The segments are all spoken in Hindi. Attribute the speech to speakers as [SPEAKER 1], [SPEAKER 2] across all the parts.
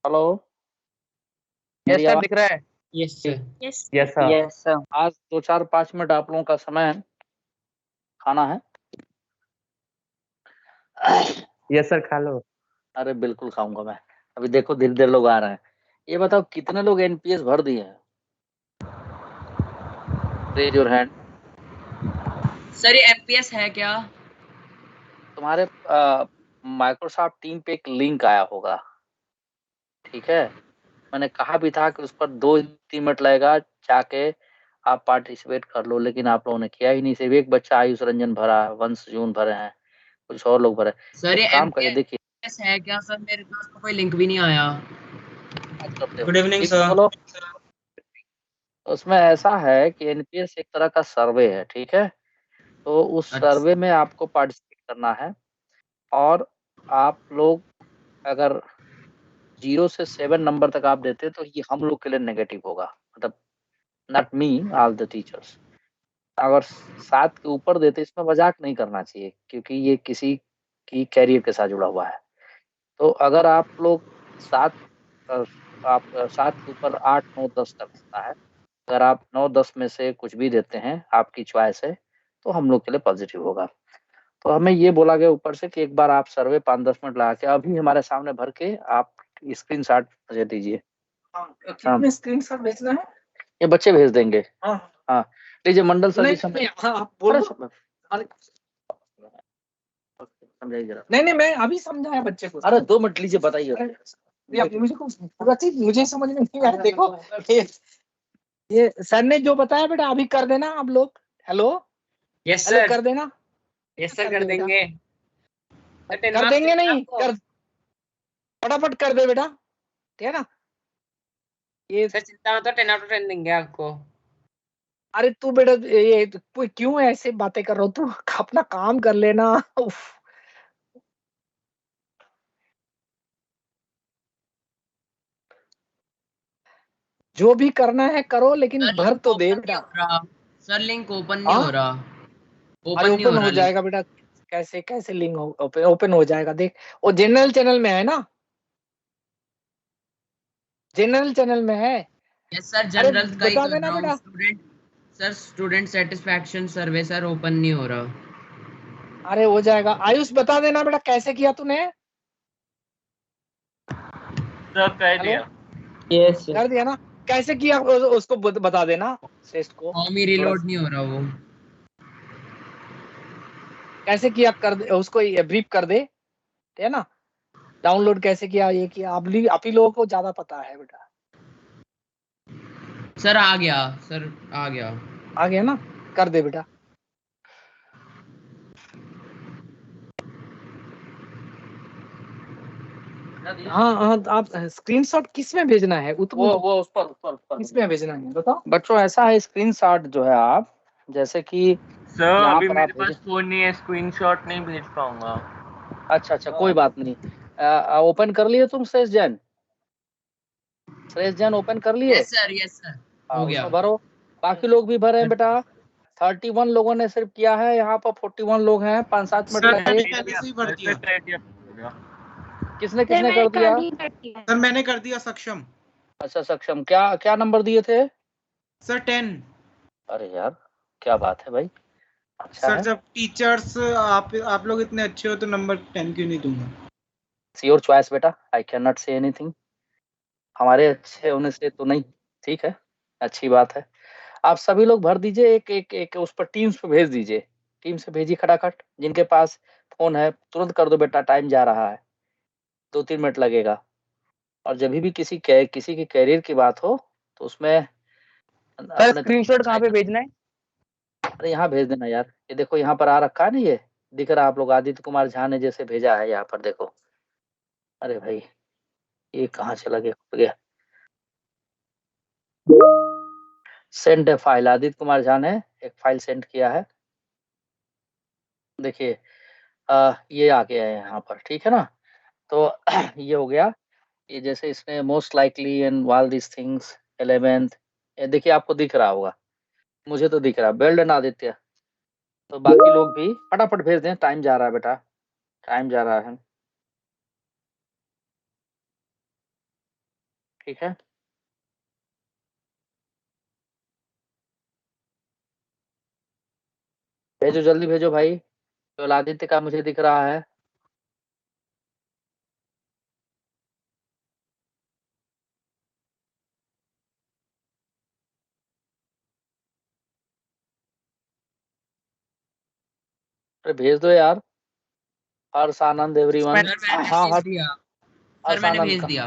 [SPEAKER 1] हेलो।
[SPEAKER 2] यस
[SPEAKER 1] मेरी
[SPEAKER 2] सर,
[SPEAKER 1] आवाज
[SPEAKER 2] दिख रहा है।
[SPEAKER 3] Yes sir.
[SPEAKER 4] Yes
[SPEAKER 2] yes sir.
[SPEAKER 4] Yes sir.
[SPEAKER 1] आज 2 4 5 मिनट आप लोगों का समय है, खाना है।
[SPEAKER 2] यस सर, खा लो।
[SPEAKER 1] अरे बिल्कुल खाऊंगा मैं। अभी देखो धीरे धीरे लोग आ रहे हैं। ये बताओ कितने लोग एनपीएस भर दिए हैं? Raise your hand.
[SPEAKER 4] सर ये एमपीएस है क्या?
[SPEAKER 1] तुम्हारे माइक्रोसॉफ्ट टीम पे एक लिंक आया होगा, ठीक है। मैंने कहा भी था कि उस पर 2 3 मिनट लगेगा, जाके आप पार्टिसिपेट कर लो, लेकिन आप लोगों ने किया ही नहीं। सिर्फ एक बच्चा आयुष रंजन भरा, वंश जून भरे हैं, कुछ और लोग भरे।
[SPEAKER 4] सर ये
[SPEAKER 1] एक काम करिए, देखिए
[SPEAKER 4] एमपीएस है क्या? सर मेरे पास तो कोई लिंक भी नहीं आया।
[SPEAKER 1] बात करते हो,
[SPEAKER 3] गुड इवनिंग
[SPEAKER 1] ठीक है,
[SPEAKER 3] सर।
[SPEAKER 1] बोलो। उसमें ऐसा है कि एनपीएस एक तरह का सर्वे है, ठीक है। तो उस
[SPEAKER 4] अच्छा
[SPEAKER 1] सर्वे में आपको पार्टिसिपेट करना है। और आप लोग अगर 0 से 7 नंबर तक आप देते हैं तो ये हम लोग के लिए नेगेटिव होगा, मतलब not me, all the teachers. अगर 7 के ऊपर देते, इसमें मजाक नहीं करना चाहिए क्योंकि ये किसी की कैरियर के साथ जुड़ा हुआ है। तो अगर आप लोग 7, अ, आप 7 के ऊपर 8 9 10 तक होता है। अगर आप 9 10 में से कुछ भी देते हैं, आपकी चॉइस है, तो हम लोग के लिए पॉजिटिव होगा। तो हमें ये बोला गया ऊपर से कि एक बार आप सर्वे 5 10 मिनट लगा के अभी हमारे सामने भर के आप स्क्रीनशॉट मुझे दीजिए।
[SPEAKER 2] कितने स्क्रीनशॉट भेजना है?
[SPEAKER 1] ये बच्चे भेज देंगे।
[SPEAKER 2] हाँ।
[SPEAKER 1] हाँ, लीजिए मंडल सर जी
[SPEAKER 2] नहीं, हाँ, आप बोलो। अरे
[SPEAKER 1] समझाइए जरा।
[SPEAKER 2] नहीं, मैं अभी समझाया बच्चे को।
[SPEAKER 1] अरे 2 मिनट लीजिए, बताइए।
[SPEAKER 2] मुझे पूरा चीज मुझे समझ में नहीं आया। देखो ये सर ने जो बताया बेटा अभी कर देना आप लोग। Hello
[SPEAKER 3] yes
[SPEAKER 2] hello,
[SPEAKER 3] sir.
[SPEAKER 2] कर देना।
[SPEAKER 3] यस सर,
[SPEAKER 2] कर
[SPEAKER 3] कर
[SPEAKER 2] दे बेटा।
[SPEAKER 3] देंगे। सर, 10
[SPEAKER 2] कर
[SPEAKER 3] मार्क्स
[SPEAKER 2] देंगे
[SPEAKER 3] देंगे
[SPEAKER 2] नहीं,
[SPEAKER 3] आपको।
[SPEAKER 2] कर फटाफट कर दे बेटा, ठीक है ना। ये
[SPEAKER 3] सर चिंता मत, तो 10 आउट ऑफ 10 देंगे आपको।
[SPEAKER 2] अरे तू बेटा ये क्यों ऐसे बातें कर रहा हो तू? अपना काम कर लेना। उफ। जो भी करना है करो, लेकिन
[SPEAKER 4] सर
[SPEAKER 2] भर
[SPEAKER 4] लिंक
[SPEAKER 2] तो दे
[SPEAKER 4] ओपन नहीं
[SPEAKER 2] बेटा।
[SPEAKER 4] हो रहा। सर लिंक ओपन नहीं
[SPEAKER 2] हाँ,
[SPEAKER 4] हो रहा।
[SPEAKER 2] अरे
[SPEAKER 4] ओपन नहीं हो
[SPEAKER 2] ओपन
[SPEAKER 4] रहा
[SPEAKER 2] हो
[SPEAKER 4] लिंक।
[SPEAKER 2] जाएगा बेटा। कैसे कैसे लिंक ओपन हो जाएगा? देख, वो जनरल चैनल में है ना, जनरल चैनल में है।
[SPEAKER 4] यस सर,
[SPEAKER 2] अरे
[SPEAKER 4] जनरल का ही
[SPEAKER 2] बता
[SPEAKER 4] कर
[SPEAKER 2] देना
[SPEAKER 4] रहा हूँ।
[SPEAKER 2] बेटा।
[SPEAKER 4] स्टूडेंट सर, स्टूडेंट सेटिस्फैक्शन सर्वे सर ओपन नहीं हो रहा।
[SPEAKER 2] अरे हो जाएगा। आयुष बता देना बेटा कैसे किया तूने।
[SPEAKER 3] सर कह
[SPEAKER 2] हेलो,
[SPEAKER 3] दिया।
[SPEAKER 4] यस
[SPEAKER 2] कर दिया ना? कैसे किया उसको बता देना श्रेष्ठ को।
[SPEAKER 4] फॉर्म ही
[SPEAKER 2] थोड़ा
[SPEAKER 4] रिलोड
[SPEAKER 2] सा
[SPEAKER 4] नहीं हो रहा वो।
[SPEAKER 2] कैसे किया कर दे, उसको ब्रीफ कर दे, ठीक है ना। डाउनलोड कैसे किया, ये किया, आप ही लोगों को ज्यादा पता है बेटा।
[SPEAKER 4] सर आ गया, सर आ गया।
[SPEAKER 2] आ गया ना, कर दे बेटा। हाँ हाँ, तो आप स्क्रीनशॉट किस में भेजना है?
[SPEAKER 1] वो उस पर
[SPEAKER 2] किस में भेजना है बताओ।
[SPEAKER 1] बच्चों, ऐसा है स्क्रीनशॉट जो है, आप जैसे कि
[SPEAKER 3] सर
[SPEAKER 1] यहाँ
[SPEAKER 3] अभी
[SPEAKER 1] पर आप
[SPEAKER 3] मेरे
[SPEAKER 1] भेजें।
[SPEAKER 3] पास फोन नहीं है, स्क्रीनशॉट नहीं भेज पाऊंगा।
[SPEAKER 1] अच्छा अच्छा, कोई बात नहीं। ओपन कर लिए तुम श्रेष्ठ जैन? श्रेष्ठ जैन ओपन कर लिए?
[SPEAKER 4] यस सर, यस सर,
[SPEAKER 1] हाँ,
[SPEAKER 4] हो गया।
[SPEAKER 1] उसमें भरो। बाकी लोग भी भरे हैं बेटा। 31 लोगों ने सिर्फ किया है, यहाँ पर 41 लोग हैं। 5 7 मिनट
[SPEAKER 5] सर
[SPEAKER 1] लगे।
[SPEAKER 5] मैंने पहले से ही भर दिया।
[SPEAKER 1] किसने किसने कर दिया?
[SPEAKER 5] सर मैंने कर दिया सक्षम।
[SPEAKER 1] अच्छा सक्षम, क्या क्या नंबर दिए थे?
[SPEAKER 5] सर 10।
[SPEAKER 1] अरे यार, क्या बात है भाई, अच्छा
[SPEAKER 5] सर
[SPEAKER 1] है।
[SPEAKER 5] जब टीचर्स आप लोग इतने अच्छे हो तो नंबर 10 क्यों नहीं दूंगा?
[SPEAKER 1] योर चॉइस बेटा, I can not say anything. हमारे अच्छे होने से तो नहीं, ठीक है, अच्छी बात है। आप सभी लोग भर दीजिए, एक एक एक उस पर टीम्स पे भेज दीजिए। टीम से भेजिए खटाखट, जिनके पास फोन है तुरंत कर दो बेटा, टाइम जा रहा है, 2 3 मिनट लगेगा। और जब भी किसी के कैरियर की बात हो तो उसमें
[SPEAKER 2] सर
[SPEAKER 1] अपने
[SPEAKER 2] स्क्रीनशॉट कहाँ पे भेजना है?
[SPEAKER 1] अरे यहाँ भेज देना यार। ये देखो यहाँ पर आ रखा है ना, ये दिख रहा है आप लोग, आदित्य कुमार झा ने जैसे भेजा है यहाँ पर, देखो। अरे भाई, ये कहाँ चला गया, खुल गया। सेंड ए फाइल, आदित्य कुमार झा ने एक फाइल सेंड किया है, देखिए। ये आ गया है यहाँ पर, ठीक है ना। तो ये हो गया। ये जैसे इसने most likely and all this things 11th, ये देखिए आपको दिख रहा होगा, मुझे तो दिख रहा है। Well done Aditya. तो बाकी लोग भी फटाफट भेज दें, टाइम जा रहा है बेटा, टाइम जा रहा है। ठीक है, भेजो जल्दी भेजो भाई। केवल आदित्य का मुझे दिख रहा है। अरे भेज दो यार। हर्ष आनंद एवरीवन।
[SPEAKER 4] सर मैंने
[SPEAKER 1] हाँ
[SPEAKER 4] भेज
[SPEAKER 1] हर्ष,
[SPEAKER 4] दिया। सर
[SPEAKER 1] हर्ष
[SPEAKER 4] मैंने
[SPEAKER 1] आनंद
[SPEAKER 4] भेज
[SPEAKER 1] का।
[SPEAKER 4] दिया।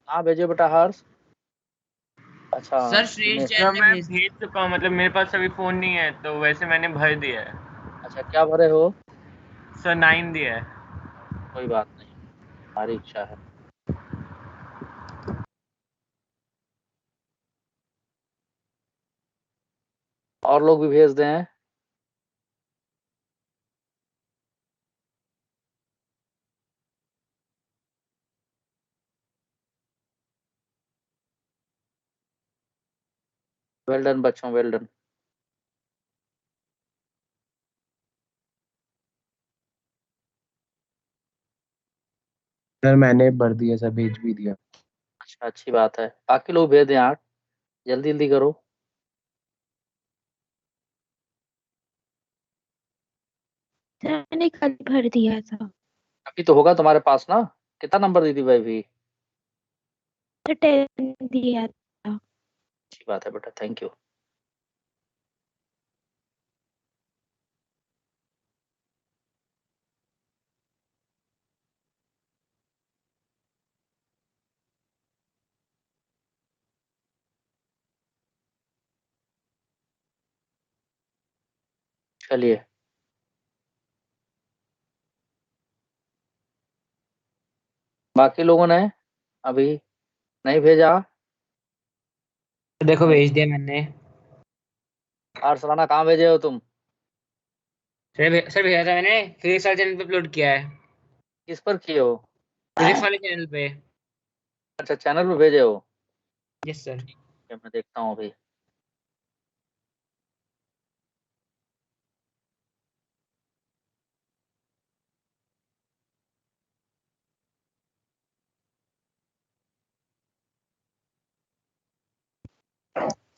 [SPEAKER 1] हाँ भेजो बेटा हर्ष। अच्छा
[SPEAKER 4] सर श्रेष्ठ
[SPEAKER 1] मैं-
[SPEAKER 3] सर
[SPEAKER 4] जैन ने
[SPEAKER 3] मैं
[SPEAKER 4] भेज
[SPEAKER 3] भेज चुका हूँ, मतलब मेरे पास अभी फोन नहीं है, तो वैसे मैंने भर दिया है।
[SPEAKER 1] अच्छा क्या भरे हो?
[SPEAKER 3] सर 9 दिया है।
[SPEAKER 1] कोई बात नहीं, हमारी इच्छा है। और लोग भी भेज दें। वेल डन बच्चों, वेल डन।
[SPEAKER 6] सर मैंने भर दिया सर, भेज भी दिया।
[SPEAKER 1] अच्छा अच्छी बात है, बाकी लोग भेज दें यार, जल्दी जल्दी करो।
[SPEAKER 7] मैंने कल भर दिया था।
[SPEAKER 1] अभी तो होगा तुम्हारे पास ना। कितना नंबर दी थी भाई भी?
[SPEAKER 7] तो 10 दिया था।
[SPEAKER 1] अच्छी बात है बेटा, थैंक यू। चलिए बाकी लोगों ने अभी नहीं भेजा।
[SPEAKER 4] देखो भेज दिया मैंने।
[SPEAKER 1] और सराना कहाँ भेजे हो तुम?
[SPEAKER 3] सर भेजा था मैंने, फिजिक्स वाले चैनल पे अपलोड किया है।
[SPEAKER 1] किस पर किए हो?
[SPEAKER 3] फिजिक्स वाले चैनल पे।
[SPEAKER 1] अच्छा चैनल पे भेजे हो।
[SPEAKER 3] Yes sir.
[SPEAKER 1] ये मैं देखता हूँ अभी।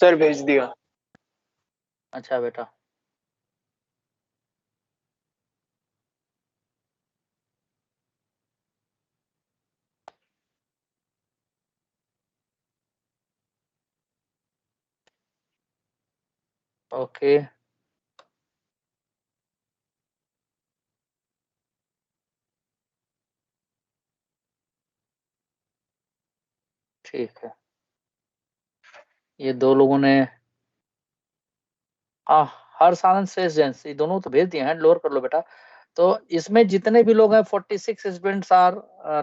[SPEAKER 5] सर भेज दिया।
[SPEAKER 1] अच्छा बेटा, ओके। ठीक है, ये दो लोगों ने, हाँ हर्ष आनंद श्रेष्ठ जैन, ये दोनों तो भेज दिए हैं, लोअर कर लो बेटा। तो इसमें जितने भी लोग हैं 46 स्टूडेंट्स आर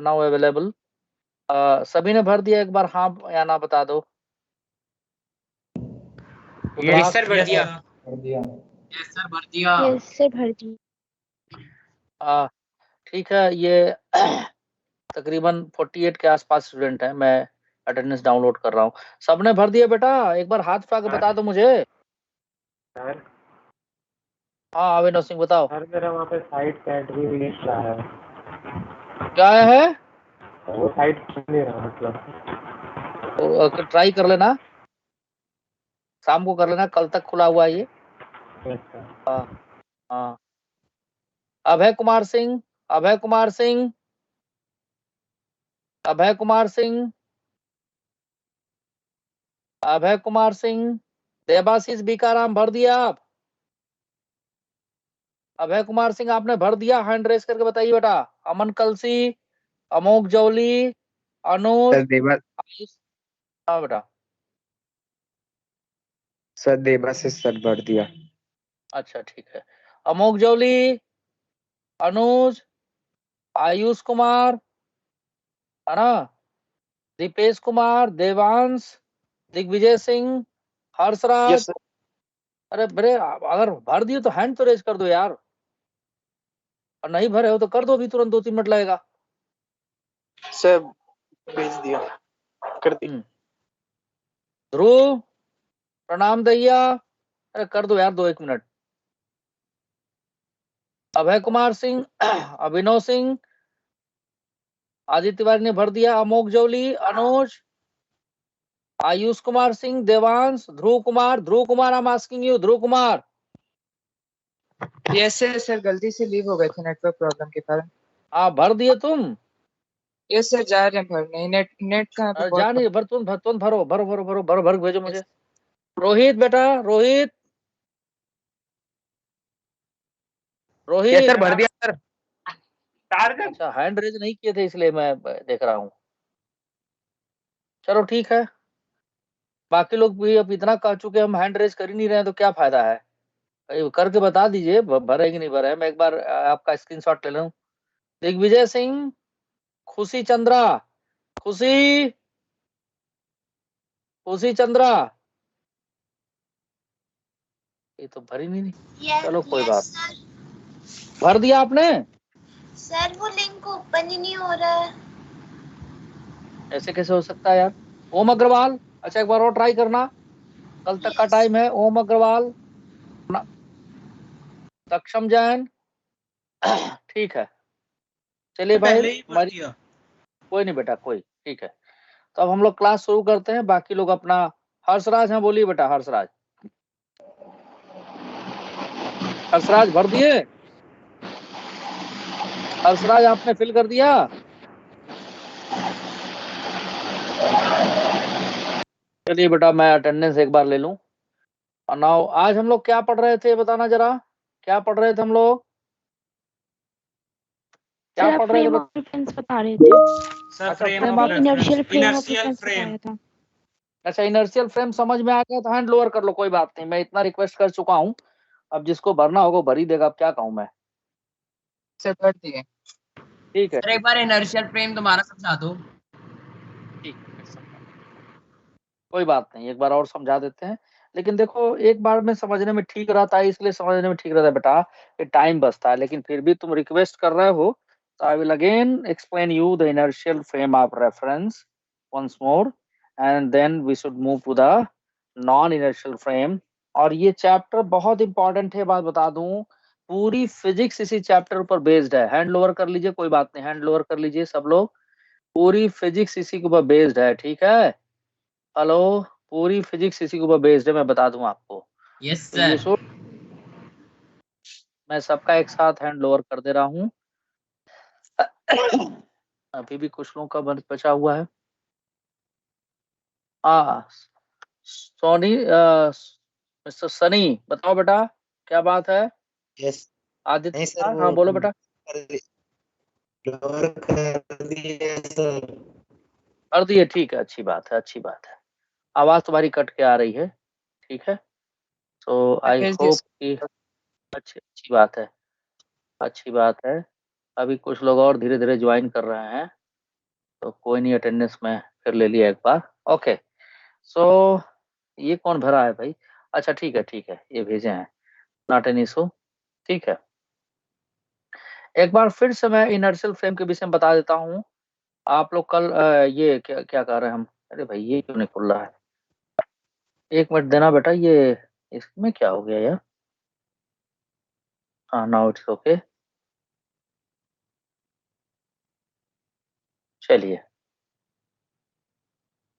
[SPEAKER 1] नाउ अवेलेबल। सभी ने भर दिया, एक बार हाँ या ना बता दो।
[SPEAKER 3] यस सर भर दिया।
[SPEAKER 4] यस सर भर दिया।
[SPEAKER 7] यस से भर दी।
[SPEAKER 1] ठीक है, ये तकरीबन 48 के आसपास स्टूडेंट हैं। मैं अटेंडेंस डाउनलोड कर रहा हूँ। सबने भर दिया बेटा? एक बार हाथ उठा के बता दो मुझे।
[SPEAKER 5] सर
[SPEAKER 1] हाँ अविनाश सिंह बताओ।
[SPEAKER 5] सर मेरा वहाँ पे साइट कैट भी रिलीज रहा है,
[SPEAKER 1] क्या है?
[SPEAKER 5] वो साइट खुल नहीं रहा मतलब।
[SPEAKER 1] तो ट्राई कर लेना, शाम को कर लेना, कल तक खुला हुआ है ये।
[SPEAKER 5] Yes sir.
[SPEAKER 1] हाँ हाँ। अभय कुमार सिंह, अभय कुमार सिंह, अभय कुमार सिंह, अभय कुमार सिंह, देवाशीष बीकाराम भर दिया आप? अभय कुमार सिंह आपने भर दिया? हैंड रेस करके बताइए बेटा। अमन कलसी, अमोक जौली, अनुज,
[SPEAKER 6] सर देवा
[SPEAKER 1] आयुष। हाँ बेटा।
[SPEAKER 6] सर देवाशीष सर भर दिया।
[SPEAKER 1] अच्छा ठीक है, अमोक जौली, अनुज, आयुष कुमार, है ना, दीपेश कुमार, देवांश, दिग्विजय सिंह, हर्षराज।
[SPEAKER 5] Yes sir.
[SPEAKER 1] अरे बड़े, अगर भर दिए तो हैंड तो रेज कर दो यार, और नहीं भरे हो तो कर दो अभी तुरंत, 2-3 मिनट लगेगा।
[SPEAKER 5] सर भेज दिया, कर दी।
[SPEAKER 1] ध्रुव, प्रणाम दैया, अरे कर दो यार 2-1 मिनट। अभय कुमार सिंह, अभिनव सिंह, आदित्य तिवारी ने भर दिया, Amok Jolly, Anuj, Ayush Kumar Singh, Devansh, Dhruv Kumar, I am asking you, Dhruv Kumar.
[SPEAKER 6] Yes sir, sir गलती से लीव हो गए थे नेटवर्क प्रॉब्लम के कारण।
[SPEAKER 1] आप भर दिए तुम?
[SPEAKER 6] यस सर, जा रहे हैं भरने। नेट का यहाँ पे
[SPEAKER 1] जा
[SPEAKER 6] बहुत
[SPEAKER 1] नहीं भर, तुम भरो भरो भरो भरो भरो भर भेजो मुझे। रोहित बेटा, रोहित
[SPEAKER 6] यस सर,
[SPEAKER 1] रोहित।
[SPEAKER 6] भर दिया सर।
[SPEAKER 1] अच्छा, हैंड रेज नहीं किए थे इसलिए मैं देख रहा हूँ। चलो ठीक है, बाकी लोग भी अब इतना कह चुके हम हैंड रेज कर ही नहीं रहे हैं तो क्या फायदा है। करके बता दीजिए भरे कि नहीं भरे। मैं एक बार आपका स्क्रीनशॉट ले लूं। दिग्विजय सिंह, खुशी चंद्रा, खुशी खुशी चंद्रा, ये तो भरी नहीं। चलो कोई बात। भर दिया आपने?
[SPEAKER 8] सर वो लिंक ओपन ही नहीं हो रहा है।
[SPEAKER 1] ऐसे कैसे हो सकता है यार। ओम अग्रवाल, अच्छा एक बार और ट्राई करना, कल तक का टाइम है। ओम अग्रवाल, सक्षम जैन, ठीक है। चलिए भाई,
[SPEAKER 5] पहले ही भर
[SPEAKER 1] हमारी
[SPEAKER 5] दिया।
[SPEAKER 1] कोई नहीं बेटा, कोई ठीक है। तो अब हम लोग क्लास शुरू करते हैं। बाकी लोग अपना, हर्षराज हैं, बोलिए बेटा हर्षराज। हर्षराज भर दिए? हर्षराज आपने फिल कर दिया? चलिए बेटा, मैं अटेंडेंस एक बार ले लूं। और नाउ आज हम लोग क्या पढ़ रहे थे बताना जरा, क्या पढ़ रहे थे हम लोग, क्या
[SPEAKER 7] सर आप
[SPEAKER 1] पढ़ रहे थे
[SPEAKER 7] फ्रेम ऑफ रेफरेंस बता रहे थे।
[SPEAKER 5] सर
[SPEAKER 1] अच्छा,
[SPEAKER 5] frame
[SPEAKER 1] frame
[SPEAKER 5] of
[SPEAKER 1] of
[SPEAKER 7] inertial
[SPEAKER 5] reference,
[SPEAKER 7] frame of
[SPEAKER 5] inertial
[SPEAKER 7] reference
[SPEAKER 5] frame.
[SPEAKER 7] बताया था।
[SPEAKER 1] अच्छा, इनर्शियल फ्रेम समझ में आ गया तो हैंड लोअर कर लो, कोई बात नहीं। मैं इतना रिक्वेस्ट कर चुका हूँ, अब जिसको भरना होगा भर ही देगा। अब क्या कहूँ मैं।
[SPEAKER 6] सर भर दिए।
[SPEAKER 1] ठीक है,
[SPEAKER 4] सर एक बार इनर्शियल फ्रेम दोबारा समझा दो।
[SPEAKER 1] ठीक है, कोई बात नहीं, एक बार और समझा देते हैं। लेकिन देखो, एक बार में समझने में ठीक रहता है, इसलिए समझने में ठीक रहता है बेटा कि टाइम बचता है। लेकिन फिर भी तुम रिक्वेस्ट कर रहे हो, तो I will again explain you the inertial frame of reference once more, and then we should move to the non inertial frame. और ये चैप्टर बहुत इंपॉर्टेंट है, बात बता दूं। पूरी फिजिक्स इसी चैप्टर पर बेस्ड है। हैंड लोअर कर लीजिए, कोई बात नहीं, हैंड लोअर कर लीजिए सब लोग। पूरी फिजिक्स इसी के ऊपर बेस्ड है, ठीक है। हेलो, पूरी फिजिक्स इसी के ऊपर बेस्ड है, मैं बता दूं आपको।
[SPEAKER 4] यस
[SPEAKER 1] तो ये
[SPEAKER 4] सर।
[SPEAKER 1] मैं सबका एक साथ हैंड लोअर कर दे रहा हूँ। अभी भी कुछ लोगों का बचा हुआ है। हाँ, सोनी, मिस्टर सनी, बताओ बेटा क्या बात है।
[SPEAKER 9] यस।
[SPEAKER 1] आदित्य
[SPEAKER 9] नहीं सर,
[SPEAKER 1] कुमार,
[SPEAKER 9] वो
[SPEAKER 1] हाँ बोलो बेटा।
[SPEAKER 9] लोअर कर दिए सर।
[SPEAKER 1] कर दिए, ठीक है, अच्छी बात है, अच्छी बात है। आवाज तुम्हारी कट के आ रही है, ठीक है। तो आई
[SPEAKER 6] भेज दिए
[SPEAKER 1] होप
[SPEAKER 6] सर।
[SPEAKER 1] कि अच्छी अच्छी बात है, अच्छी बात है। अभी कुछ लोग और धीरे धीरे ज्वाइन कर रहे हैं, तो कोई नहीं, अटेंडेंस में फिर ले लिया एक बार। ओके, सो ये कौन भरा है भाई। अच्छा ठीक है, ठीक है, ये भेजे हैं, नॉट एन इशू, ठीक है। एक बार फिर से मैं इनर्शियल फ्रेम के विषय में बता देता हूँ। आप लोग कल ये क्या क्या कर रहे हैं हम। अरे भाई, ये क्यों नहीं खुल रहा है, एक मिनट देना बेटा। ये इसमें क्या हो गया यार। हाँ, नाउ इट्स ओके। चलिए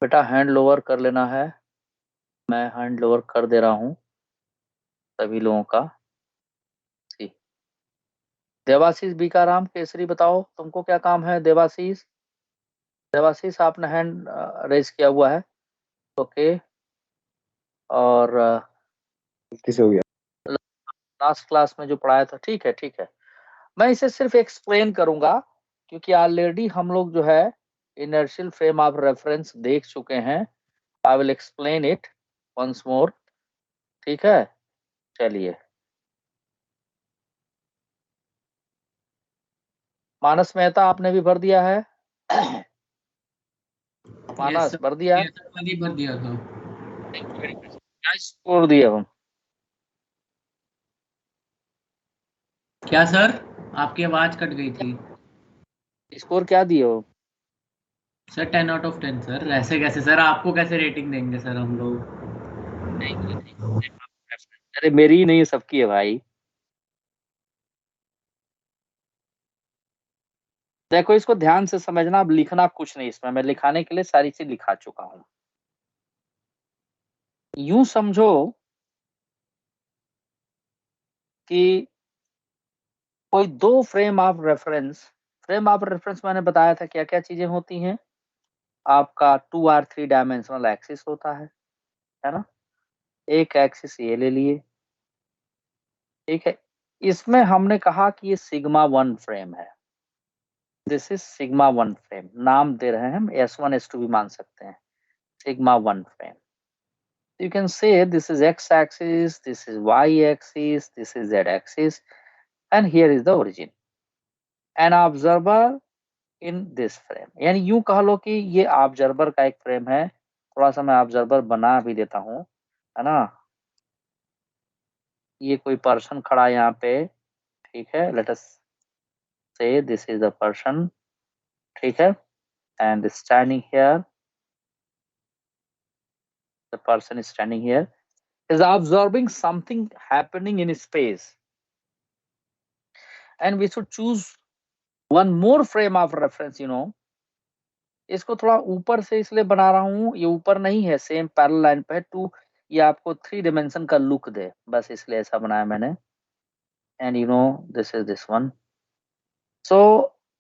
[SPEAKER 1] बेटा, हैंड लोअर कर लेना है। मैं हैंड लोअर कर दे रहा हूँ सभी लोगों का। जी, देवाशीष बीकाराम केसरी, बताओ तुमको क्या काम है। देवाशीष, देवाशीष आपने हैंड रेज किया हुआ है, ओके। और
[SPEAKER 6] गलती से हो गया।
[SPEAKER 1] लास्ट क्लास में जो पढ़ाया था, ठीक है, ठीक है। मैं इसे सिर्फ एक्सप्लेन करूंगा, क्योंकि ऑलरेडी हम लोग जो है इनर्शियल फ्रेम ऑफ रेफरेंस देख चुके हैं। I will explain it once more, ठीक है। चलिए, मानस मेहता आपने भी भर दिया है।
[SPEAKER 4] यस
[SPEAKER 1] मानस
[SPEAKER 4] सर,
[SPEAKER 1] भर दिया है,
[SPEAKER 4] ये सर मैंने भर दिया था।
[SPEAKER 1] क्या स्कोर दिए हम।
[SPEAKER 4] क्या सर, आपकी आवाज कट गई थी।
[SPEAKER 1] स्कोर क्या दिए हो।
[SPEAKER 4] Sir 10 out of 10 sir. ऐसे कैसे सर, आपको कैसे रेटिंग देंगे सर हम लोग।
[SPEAKER 1] अरे मेरी ही नहीं, सबकी है भाई। देखो, इसको ध्यान से समझना। अब लिखना कुछ नहीं इसमें, मैं लिखाने के लिए सारी चीज लिखा चुका हूँ। यूं समझो कि कोई दो फ्रेम ऑफ रेफरेंस मैंने बताया था क्या क्या चीजें होती हैं। आपका 2 और 3 डायमेंशनल एक्सिस होता है ना। एक एक्सिस ये ले लिए, ठीक है। इसमें हमने कहा कि ये सिग्मा 1 फ्रेम है। दिस इज सिग्मा 1 फ्रेम, नाम दे रहे हैं हम, S1 S2 भी मान सकते हैं। Sigma 1 frame, you can say this is x axis, this is y axis, this is z axis, and here is the origin. An observer in this frame, यानी यूं कह लो कि ये ऑब्जर्वर का एक फ्रेम है। थोड़ा सा मैं ऑब्जर्वर बना भी देता हूं, है ना। ये कोई पर्सन खड़ा है यहाँ पे, ठीक है। लेट अस से दिस इज द पर्सन, ठीक है। And standing here, the person is standing here, is observing something happening in space, and we should choose one more frame of reference, you know। इसको थोड़ा ऊपर से इसलिए बना रहा हूं, ये ऊपर नहीं है, सेम पैरेलल लाइन पे है। 2 ये आपको 3 डायमेंशन का लुक दे, बस इसलिए ऐसा बनाया मैंने। And you know this is this one. So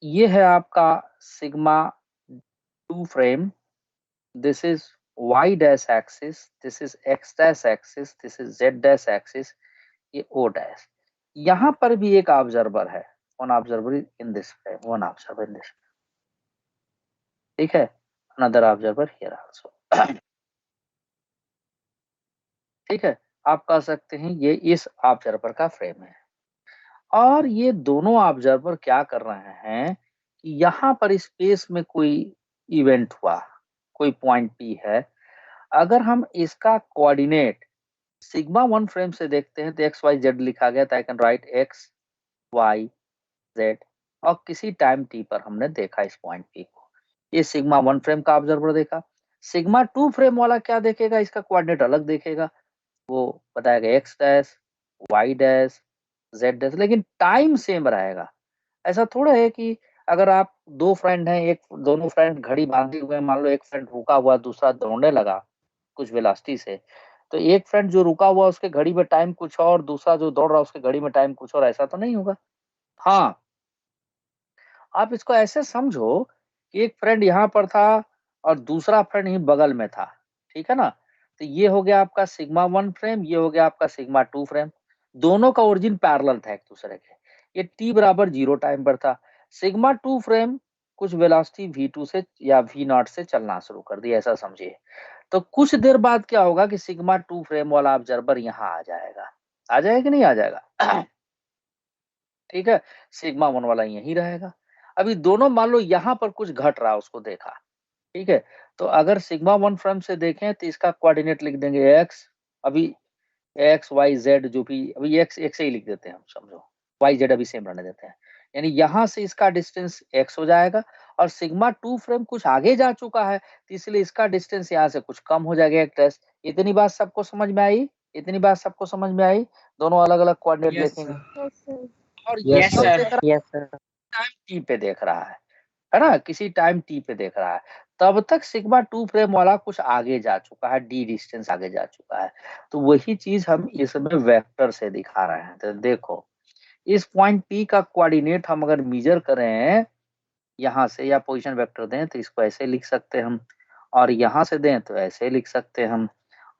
[SPEAKER 1] ये है आपका sigma 2 frame. This is y dash axis, this is x dash axis, this is z dash axis, ये o डैश। यहाँ पर भी एक ऑब्जर्वर है, one observer in this frame, one observer in this, ठीक है। अनदर ऑब्जर्वर हियर आल्सो, ठीक है। आप कह सकते हैं ये इस ऑब्जर्वर का फ्रेम है। और ये दोनों ऑब्जर्वर क्या कर रहे हैं कि यहाँ पर स्पेस में कोई इवेंट हुआ, कोई पॉइंट पी है। अगर हम इसका कोऑर्डिनेट सिग्मा 1 फ्रेम से देखते हैं तो एक्स वाई जेड लिखा गया था। I can write X Y Z, और किसी टाइम टी पर हमने देखा इस पॉइंट पी को। ये सिग्मा 1 फ्रेम का ऑब्जर्वर देखा। सिग्मा 2 फ्रेम वाला क्या देखेगा, इसका कोऑर्डिनेट अलग देखेगा, वो बताएगा X dash Y dash Z dash, लेकिन टाइम सेम रहेगा। ऐसा थोड़ा है कि अगर आप दो फ्रेंड हैं, एक दोनों फ्रेंड घड़ी बांधे हुए हैं, मान लो एक फ्रेंड रुका हुआ दूसरा दौड़ने लगा कुछ वेलोसिटी से, तो एक फ्रेंड जो रुका हुआ उसके घड़ी में टाइम कुछ और, दूसरा जो दौड़ रहा उसके घड़ी में टाइम कुछ और, ऐसा तो नहीं होगा। हाँ, आप इसको ऐसे समझो कि एक फ्रेंड यहाँ पर था और दूसरा फ्रेंड ही बगल में था, ठीक है ना। तो ये हो गया आपका सिग्मा 1 फ्रेम, ये हो गया आपका सिग्मा 2 फ्रेम। दोनों का ओरिजिन पैरेलल था एक दूसरे के। ये t बराबर 0 टाइम पर था। सिग्मा 2 फ्रेम कुछ वेलोसिटी v2 से या v0 से चलना शुरू कर दिया, ऐसा समझिए। तो कुछ देर बाद क्या होगा कि सिग्मा 2 फ्रेम वाला ऑब्जर्वर यहाँ आ जाएगा। आ जाएगा कि नहीं आ जाएगा? ठीक है, सिग्मा 1 वाला यहीं रहेगा। अभी दोनों मान लो यहाँ पर कुछ घट रहा है, उसको देखा, ठीक है। तो अगर सिग्मा 1 फ्रेम से देखें तो इसका कोऑर्डिनेट लिख देंगे एक्स, अभी एक्स वाई जेड जो भी, अभी एक्स एक्स ही लिख देते हैं हम, समझो वाई जेड अभी सेम रहने देते हैं। यानी यहाँ से इसका डिस्टेंस एक्स हो जाएगा, और सिग्मा 2 फ्रेम कुछ आगे जा चुका है तो इसलिए इसका डिस्टेंस यहाँ से कुछ कम हो जाएगा, एक टेस्ट। इतनी बात सबको समझ में आई? इतनी बात सबको समझ में आई? दोनों अलग अलग कोऑर्डिनेट
[SPEAKER 3] यस
[SPEAKER 1] देखेंगे।
[SPEAKER 3] Sir,
[SPEAKER 7] yes sir.
[SPEAKER 1] और ये
[SPEAKER 3] यस
[SPEAKER 1] कब
[SPEAKER 3] सर,
[SPEAKER 1] देख रहा
[SPEAKER 9] यस सर।
[SPEAKER 1] है? टाइम टी पे देख रहा है ना, किसी टाइम टी पे देख रहा है। तब तक सिग्मा 2 फ्रेम वाला कुछ आगे जा चुका है, डी डिस्टेंस आगे जा चुका है। तो वही चीज हम इसमें वेक्टर से दिखा रहे हैं। तो देखो, इस पॉइंट पी का कोऑर्डिनेट हम अगर मेजर करें यहाँ से, या पोजीशन वेक्टर दें तो इसको ऐसे लिख सकते हैं हम, और यहाँ से दें तो ऐसे लिख सकते हैं हम,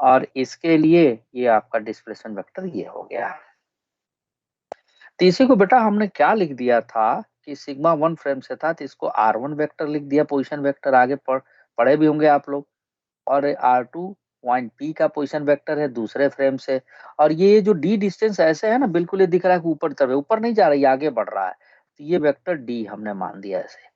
[SPEAKER 1] और इसके लिए ये आपका डिस्प्लेसमेंट वेक्टर ये हो गया। तो इसी को बेटा हमने क्या लिख दिया था कि सिग्मा 1 फ्रेम से था तो इसको R1 वेक्टर लिख दिया, पोजीशन वेक्टर। आगे पढ़े भी होंगे आप लोग। और R2 पॉइंट P का पोजीशन वेक्टर है दूसरे फ्रेम से। और ये जो D डिस्टेंस ऐसे है ना, बिल्कुल ये दिख रहा है कि ऊपर तरफ, ऊपर नहीं जा रहा है, आगे बढ़ रहा है, तो ये वेक्टर D हमने मान दिया ऐसे।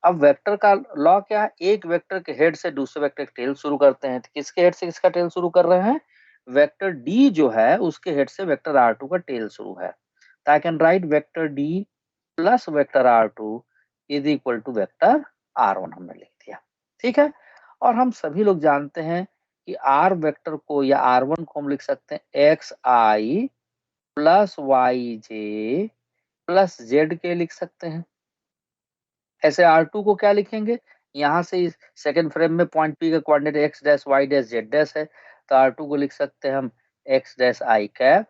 [SPEAKER 1] अब वेक्टर का लॉ क्या है, एक वेक्टर के हेड से दूसरे वेक्टर के टेल शुरू करते हैं। तो किसके हेड से किसका टेल शुरू कर रहे हैं? वेक्टर D जो है उसके हेड से वेक्टर R2 का टेल शुरू है। तो I can write vector D plus vector R2 is equal to vector R1 हमने लिख दिया, ठीक है। और हम सभी लोग जानते हैं कि R वेक्टर को या R1 को हम लिख सकते हैं xi plus yj plus zk लिख सकते हैं। ऐसे R2 को क्या लिखेंगे, यहाँ से सेकंड फ्रेम में पॉइंट P का coordinate x dash y dash z dash है, तो R2 को लिख सकते हैं हम x dash i cap,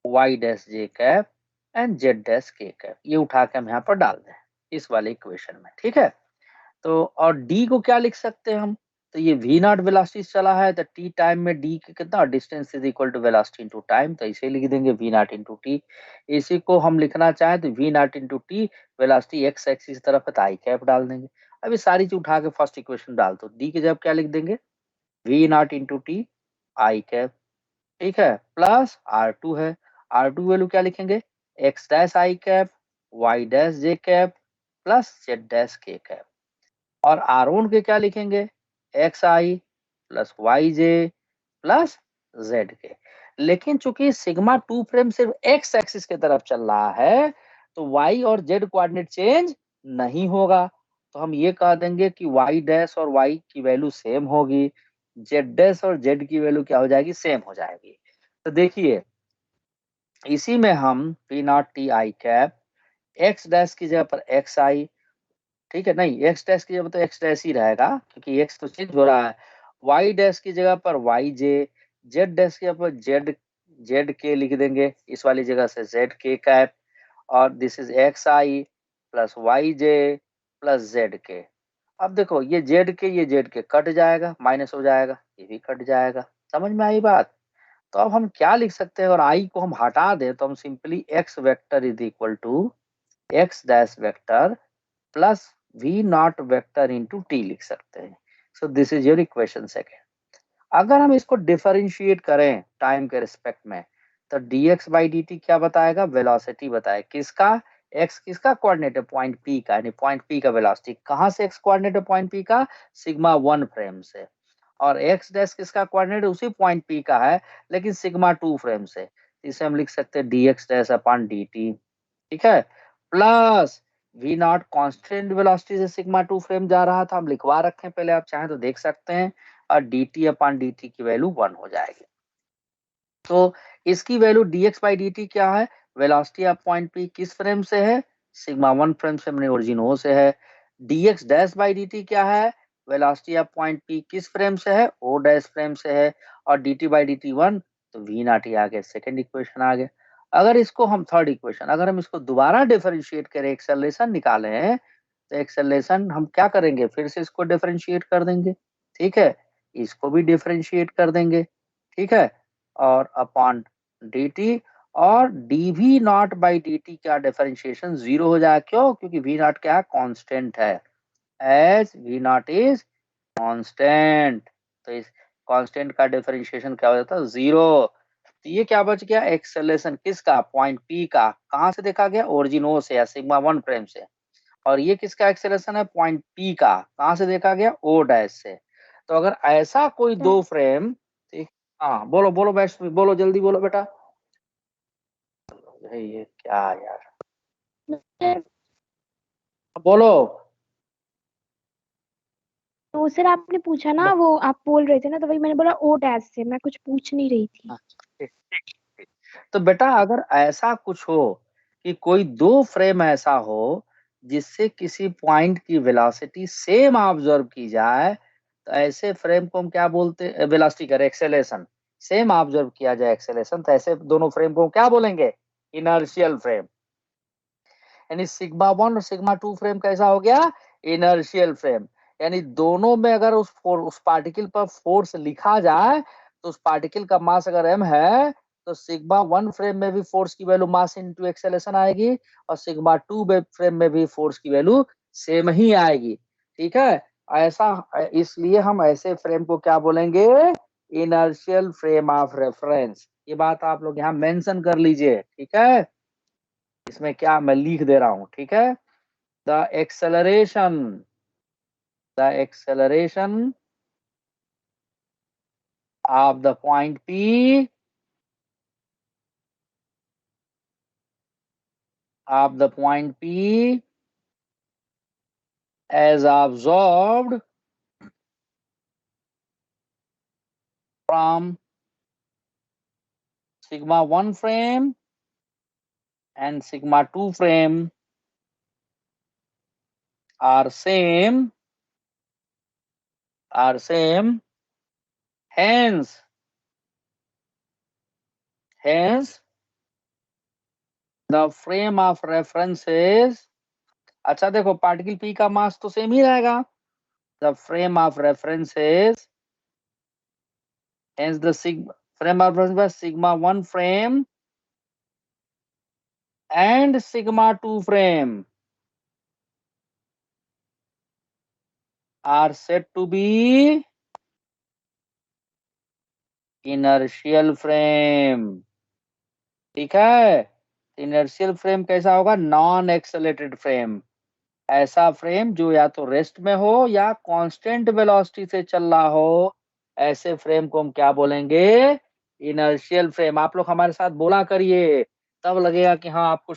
[SPEAKER 1] y dash j cap and z dash k cap. ये उठा के हम यहाँ पर डाल दें इस वाले इक्वेशन में, ठीक है। तो और d को क्या लिख सकते हैं हम, तो ये v नॉट वेलोसिटी चला है तो t टाइम में d के कितना distance is equal to velocity into time, तो इसे लिख देंगे v नॉट इनटू t। इसी को हम लिखना चाहें तो v not into t, velocity x axis की तरफ है तो i कैप डाल देंगे। अब ये सारी चीज उठा के फर्स्ट इक्वेशन डाल दो, d की जगह क्या लिख देंगे v not into t i cap, ठीक है, प्लस R2 है, R2 वैल्यू क्या लिखेंगे x dash i cap, y dash j cap plus z dash k cap, और R1 के क्या लिखेंगे xi plus yj plus zk। लेकिन चूंकि सिग्मा 2 फ्रेम सिर्फ x एक्सिस की तरफ चल रहा है तो y और z कोऑर्डिनेट चेंज नहीं होगा, तो हम ये कह देंगे कि y डैश और y की वैल्यू सेम होगी, z डैश और z की वैल्यू क्या हो जाएगी, सेम हो जाएगी। तो देखिए इसी में हम p not T I cap x dash की जगह पर xi, ठीक है, नहीं x डैश की जगह तो x डैश ही रहेगा क्योंकि x तो चेंज हो रहा है, y डैश की जगह पर yj, z डैश की जगह पर zk लिख देंगे इस वाली जगह से zk कैप, और this is xi plus yj plus zk। अब देखो ये zk कट जाएगा, माइनस हो जाएगा, ये भी कट जाएगा, समझ में आई बात। तो अब हम क्या लिख सकते हैं, और i को हम हटा दें तो हम simply x vector is equal to x dash vector plus v naught vector into T लिख सकते हैं। So this is your equation second. अगर हम इसको डिफरेंशिएट करें टाइम के रिस्पेक्ट में तो dx बाई dt क्या बताएगा, वेलोसिटी बताए, किसका, x किसका कोऑर्डिनेट है, पॉइंट p का, यानी पॉइंट p का वेलोसिटी। कहां से x कोऑर्डिनेट है पॉइंट p का, सिग्मा 1 फ्रेम से, और x डैश किसका कोऑर्डिनेट उसी पॉइंट p का है लेकिन सिग्मा 2 फ्रेम से, इसे हम लिख सकते हैं dx डैश अपॉन dt, ठीक है, plus v not constant velocity से सिग्मा 2 फ्रेम जा रहा था, हम लिखवा रखे हैं पहले, आप चाहें तो देख सकते हैं, और dt अपॉन dt की वैल्यू 1 हो जाएगी। तो इसकी वैल्यू dx बाई dt क्या है, वेलोसिटी ऑफ पॉइंट p किस फ्रेम से है, सिग्मा 1 फ्रेम से, अपने ओरिजिन O से है। dx डैश बाई dt क्या है, वेलोसिटी ऑफ पॉइंट p किस फ्रेम से है, O डैश फ्रेम से है, और dt बाई dt 1, तो v नॉट ही आ गया, सेकंड इक्वेशन आ गया। अगर इसको हम थर्ड इक्वेशन, अगर हम इसको दोबारा डिफरेंशिएट करें, एक्सेलरेशन निकालें, तो एक्सेलरेशन हम क्या करेंगे, फिर से इसको डिफरेंशिएट कर देंगे, ठीक है, इसको भी डिफरेंशिएट कर देंगे, ठीक है, और अपॉन dt, और dv नॉट बाई dt का डिफरेंशिएशन 0 हो जाए, क्यों, क्योंकि v नॉट क्या है, कांस्टेंट है, as v naught is constant, तो इस कांस्टेंट का डिफरेंशिएशन क्या हो जाता है, 0। तो ये क्या बच गया, एक्सेलरेशन किसका, पॉइंट p का, कहां से देखा गया, ओरिजिन O से या सिग्मा 1 फ्रेम से, और ये किसका एक्सेलरेशन है, पॉइंट p का, कहां से देखा गया, O डैश से। तो अगर ऐसा कोई दो फ्रेम, ठीक, हाँ बोलो बोलो वैष्णवी, बोलो जल्दी बोलो बेटा, ये क्या यार, बोलो।
[SPEAKER 7] तो सर आपने पूछा ना, वो आप बोल रहे थे ना, तो वही मैंने बोला ओ डैश से, मैं कुछ पूछ नहीं रही थी।
[SPEAKER 1] ठीक। तो बेटा अगर ऐसा कुछ हो कि कोई दो फ्रेम ऐसा हो जिससे किसी पॉइंट की वेलोसिटी सेम ऑब्जर्व की जाए, तो ऐसे फ्रेम को हम क्या बोलते हैं, वेलोसिटी करे एक्सेलरेशन सेम ऑब्जर्व किया जाए एक्सेलरेशन, तो ऐसे दोनों फ्रेम को क्या बोलेंगे, इनर्शियल फ्रेम। यानी सिग्मा 1 और सिग्मा 2 फ्रेम कैसा हो गया, इनर्शियल फ्रेम। यानी दोनों में अगर उस पार्टिकल पर फोर्स लिखा जाए तो उस पार्टिकल का मास अगर m है तो सिग्मा 1 फ्रेम में भी फोर्स की वैल्यू मास इनटू एक्सेलरेशन आएगी, और सिग्मा 2 फ्रेम में भी फोर्स की वैल्यू सेम ही आएगी, ठीक है। ऐसा इसलिए हम ऐसे फ्रेम को क्या बोलेंगे, इनर्शियल फ्रेम ऑफ रेफरेंस। ये बात आप लोग यहाँ मेंशन कर लीजिए, ठीक है, इसमें क्या मैं लिख दे रहा हूं, ठीक है, the acceleration of the point P as absorbed from sigma 1 frame and sigma 2 frame are same, hence hence the frame of reference is, अच्छा देखो पार्टिकल P का मास तो सेम ही रहेगा, the frame of reference is, hence the frame of reference by sigma 1 frame and sigma 2 frame are said to be inertial frame. ठीक है, इनर्शियल फ्रेम कैसा होगा? नॉन एक्सेलरेटेड फ्रेम, ऐसा फ्रेम जो या तो रेस्ट में हो या कांस्टेंट वेलोसिटी से चल रहा हो, ऐसे फ्रेम को हम क्या बोलेंगे? Inertial frame. आप लोग हमारे साथ बोला करिए, तब लगेगा कि हाँ आपको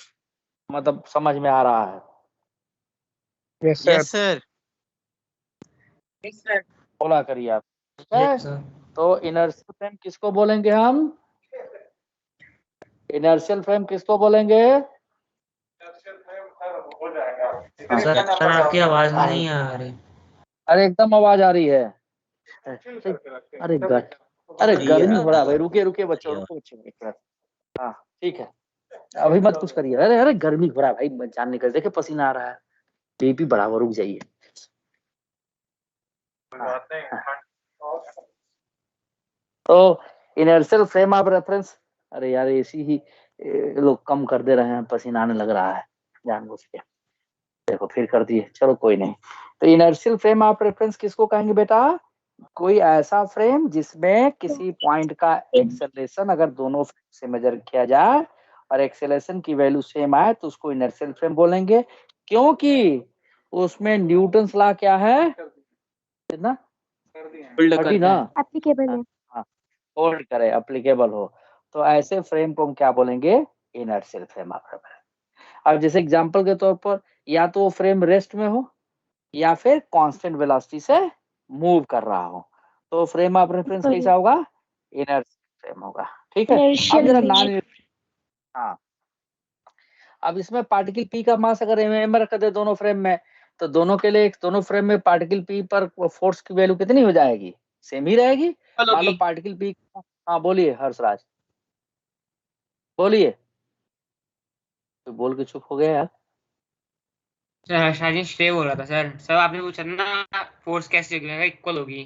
[SPEAKER 1] मतलब समझ में आ रहा है।
[SPEAKER 2] Yes
[SPEAKER 5] yes sir.
[SPEAKER 1] बोला करिए आप, ठीक है? तो इनर्शियल फ्रेम किसको बोलेंगे हम? इनर्शियल फ्रेम किसको बोलेंगे?
[SPEAKER 3] सर आपकी आवाज नहीं आ रही।
[SPEAKER 1] अरे एकदम आवाज आ रही है। अरे गट, अरे गर्मी हो रहा है भाई, रुके रुके बच्चों, रुको बच्चों एक मिनट। हाँ ठीक है, अभी मत कुछ करिए। अरे अरे गर्मी हो रहा है भाई, जान निकल, देखे पसीना आ रहा है, बीपी बढ़ा हुआ, रुक जाइए। तो इनर्शियल फ्रेम ऑफ रेफरेंस, अरे यार एसी ही लोग कम कर दे रहे हैं, पसीना आने लग रहा है जानबूझ के, देखो फिर कर दिए, चलो कोई नहीं। तो इनर्शियल फ्रेम ऑफ रेफरेंस किसको कहेंगे बेटा? कोई ऐसा फ्रेम जिसमें किसी पॉइंट का एक्सेलरेशन अगर दोनों से मेजर किया जाए और एक्सेलरेशन की वैल्यू सेम आए तो उसको इनर्शियल फ्रेम बोलेंगे, क्योंकि उसमें न्यूटन्स लॉ क्या है? कितना थर्टी ना,
[SPEAKER 7] एप्लीकेबल है।
[SPEAKER 1] हाँ होल्ड करे, अप्लीकेबल हो, तो ऐसे फ्रेम को हम क्या बोलेंगे? Inertial frame of reference. अब जैसे एग्जांपल के तौर पर, या तो वो फ्रेम रेस्ट में हो या फिर कांस्टेंट वेलोसिटी से मूव कर रहा हो, तो फ्रेम ऑफ रेफरेंस कैसा होगा? इनर्शियल फ्रेम होगा। ठीक है, अब
[SPEAKER 7] इनर्शियल
[SPEAKER 1] जरा
[SPEAKER 7] फ्रेम।
[SPEAKER 1] नॉन, हाँ अब इसमें पार्टिकल पी का मास अगर एम रख दे दोनों फ्रेम में, तो दोनों के लिए, दोनों फ्रेम में पार्टिकल पी पर फोर्स की वैल्यू कितनी हो जाएगी? सेम ही रहेगी। मान लो पार्टिकल पी, हाँ बोलिए हर्षराज, बोलिए, तो बोल के चुप हो गया यार।
[SPEAKER 3] सर शायद स्टे हो रहा था सर। सर आपने पूछा ना फोर्स कैसे इक्वल होगी।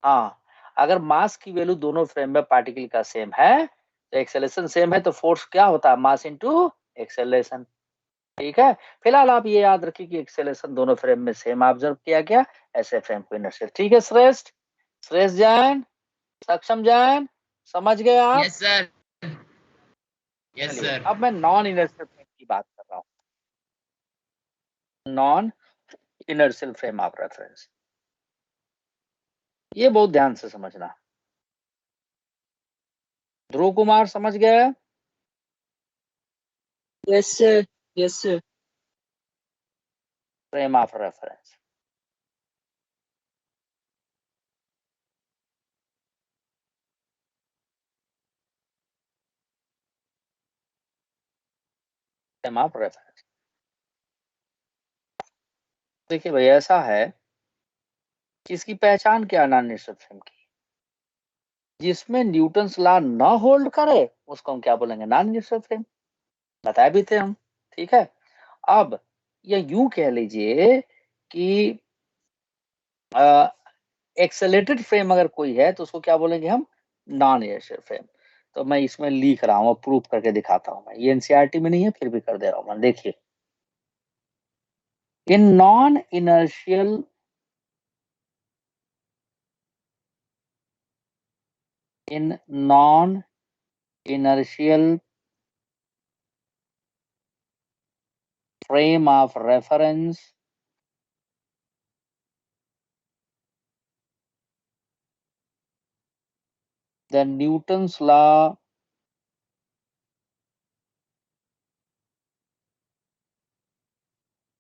[SPEAKER 1] हाँ, अगर मास की वैल्यू दोनों फ्रेम में पार्टिकल का सेम है, तो एक्सेलरेशन सेम है, तो फोर्स क्या होता है? मास इनटू एक्सेलरेशन। ठीक है, फिलहाल आप ये याद रखिए कि एक्सेलरेशन दोनों फ्रेम में सेम ऑब्जर्व किया गया, ऐसे फ्रेम को इनर्शियल। ठीक है श्रेष्ठ, श्रेष्ठ जैन, सक्षम जैन, समझ गए आप?
[SPEAKER 4] Yes sir. यस
[SPEAKER 1] चलिए
[SPEAKER 4] सर।
[SPEAKER 1] अब मैं नॉन इनर्शियल फ्रेम की बात कर रहा हूँ, non inertial frame of reference. ये बहुत ध्यान से समझना। ध्रुव कुमार समझ गए?
[SPEAKER 6] Yes sir. Yes sir.
[SPEAKER 1] Frame of reference, frame of reference. देखिए भाई ऐसा है कि इसकी पहचान क्या नॉन इनर्शियल फ्रेम की? जिसमें न्यूटन्स लॉ न होल्ड करे उसको हम क्या बोलेंगे? Non inertial frame. बताए भी थे हम, ठीक है। अब ये यूं कह लीजिए कि एक्सेलेटेड फ्रेम अगर कोई है तो उसको क्या बोलेंगे हम? Non inertial frame. तो मैं इसमें लिख रहा हूँ, प्रूफ करके दिखाता हूँ मैं, ये एनसीईआरटी में नहीं है फिर भी कर दे रहा हूँ मैं। देखिए, in non inertial in non-inertial frame of reference, the Newton's law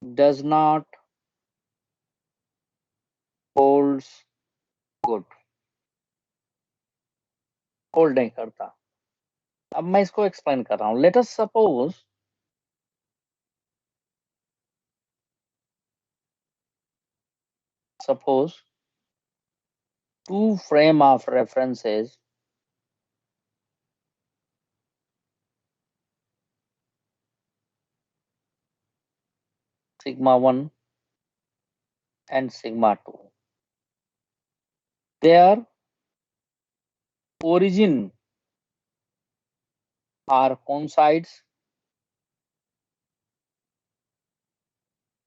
[SPEAKER 1] does not holds good, hold नहीं करता। अब मैं इसको एक्सप्लेन कर रहा हूं। Let us suppose two frame of references sigma 1 and sigma 2. Their origin are coincides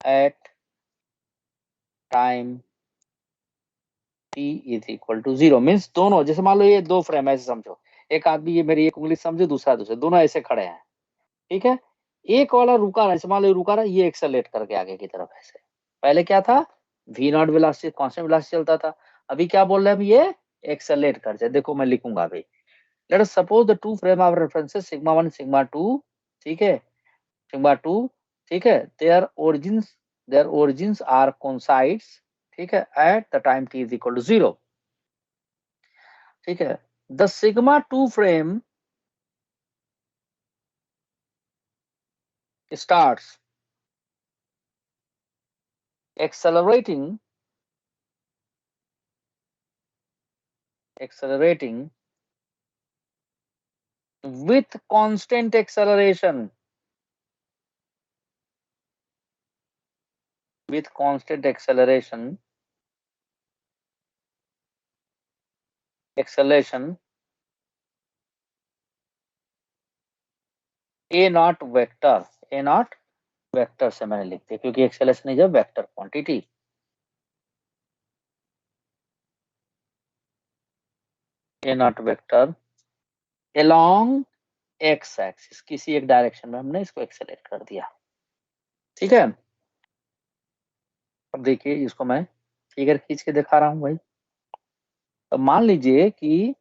[SPEAKER 1] at time t is equal to 0. Means दोनों, जैसे मान लो ये दो फ्रेम ऐसे समझो, एक आदमी ये मेरी एक उंगली समझे, दूसरा दूसरे, दोनों ऐसे खड़े हैं, ठीक है। एक वाला रुका रहा है, जैसे मान लो रुका रहा है, ये एक्सेलरेट करके आगे की तरफ ऐसे। पहले क्या था, v not velocity constant velocity चलता था, अभी क्या बोल रहे हैं हम, ये एक्सेलरेट कर जाए। देखो मैं लिखूंगा अभी, let us suppose the two frame of references sigma 1 sigma 2, ठीक है, सिग्मा 2, ठीक है, देयर ओरिजिन्स आर कोइंसाइड्स, ठीक है, at the time t is equal to 0, ठीक है। The sigma 2 frame starts accelerating with constant acceleration, acceleration a naught vector से मैंने लिख दिया, क्योंकि acceleration is a vector quantity. A not vector along x axis, किसी एक डायरेक्शन में हमने इसको एक्सेलरेट कर दिया, ठीक है। अब देखिए इसको मैं फिगर खींच के दिखा रहा हूं भाई। तो मान लीजिए कि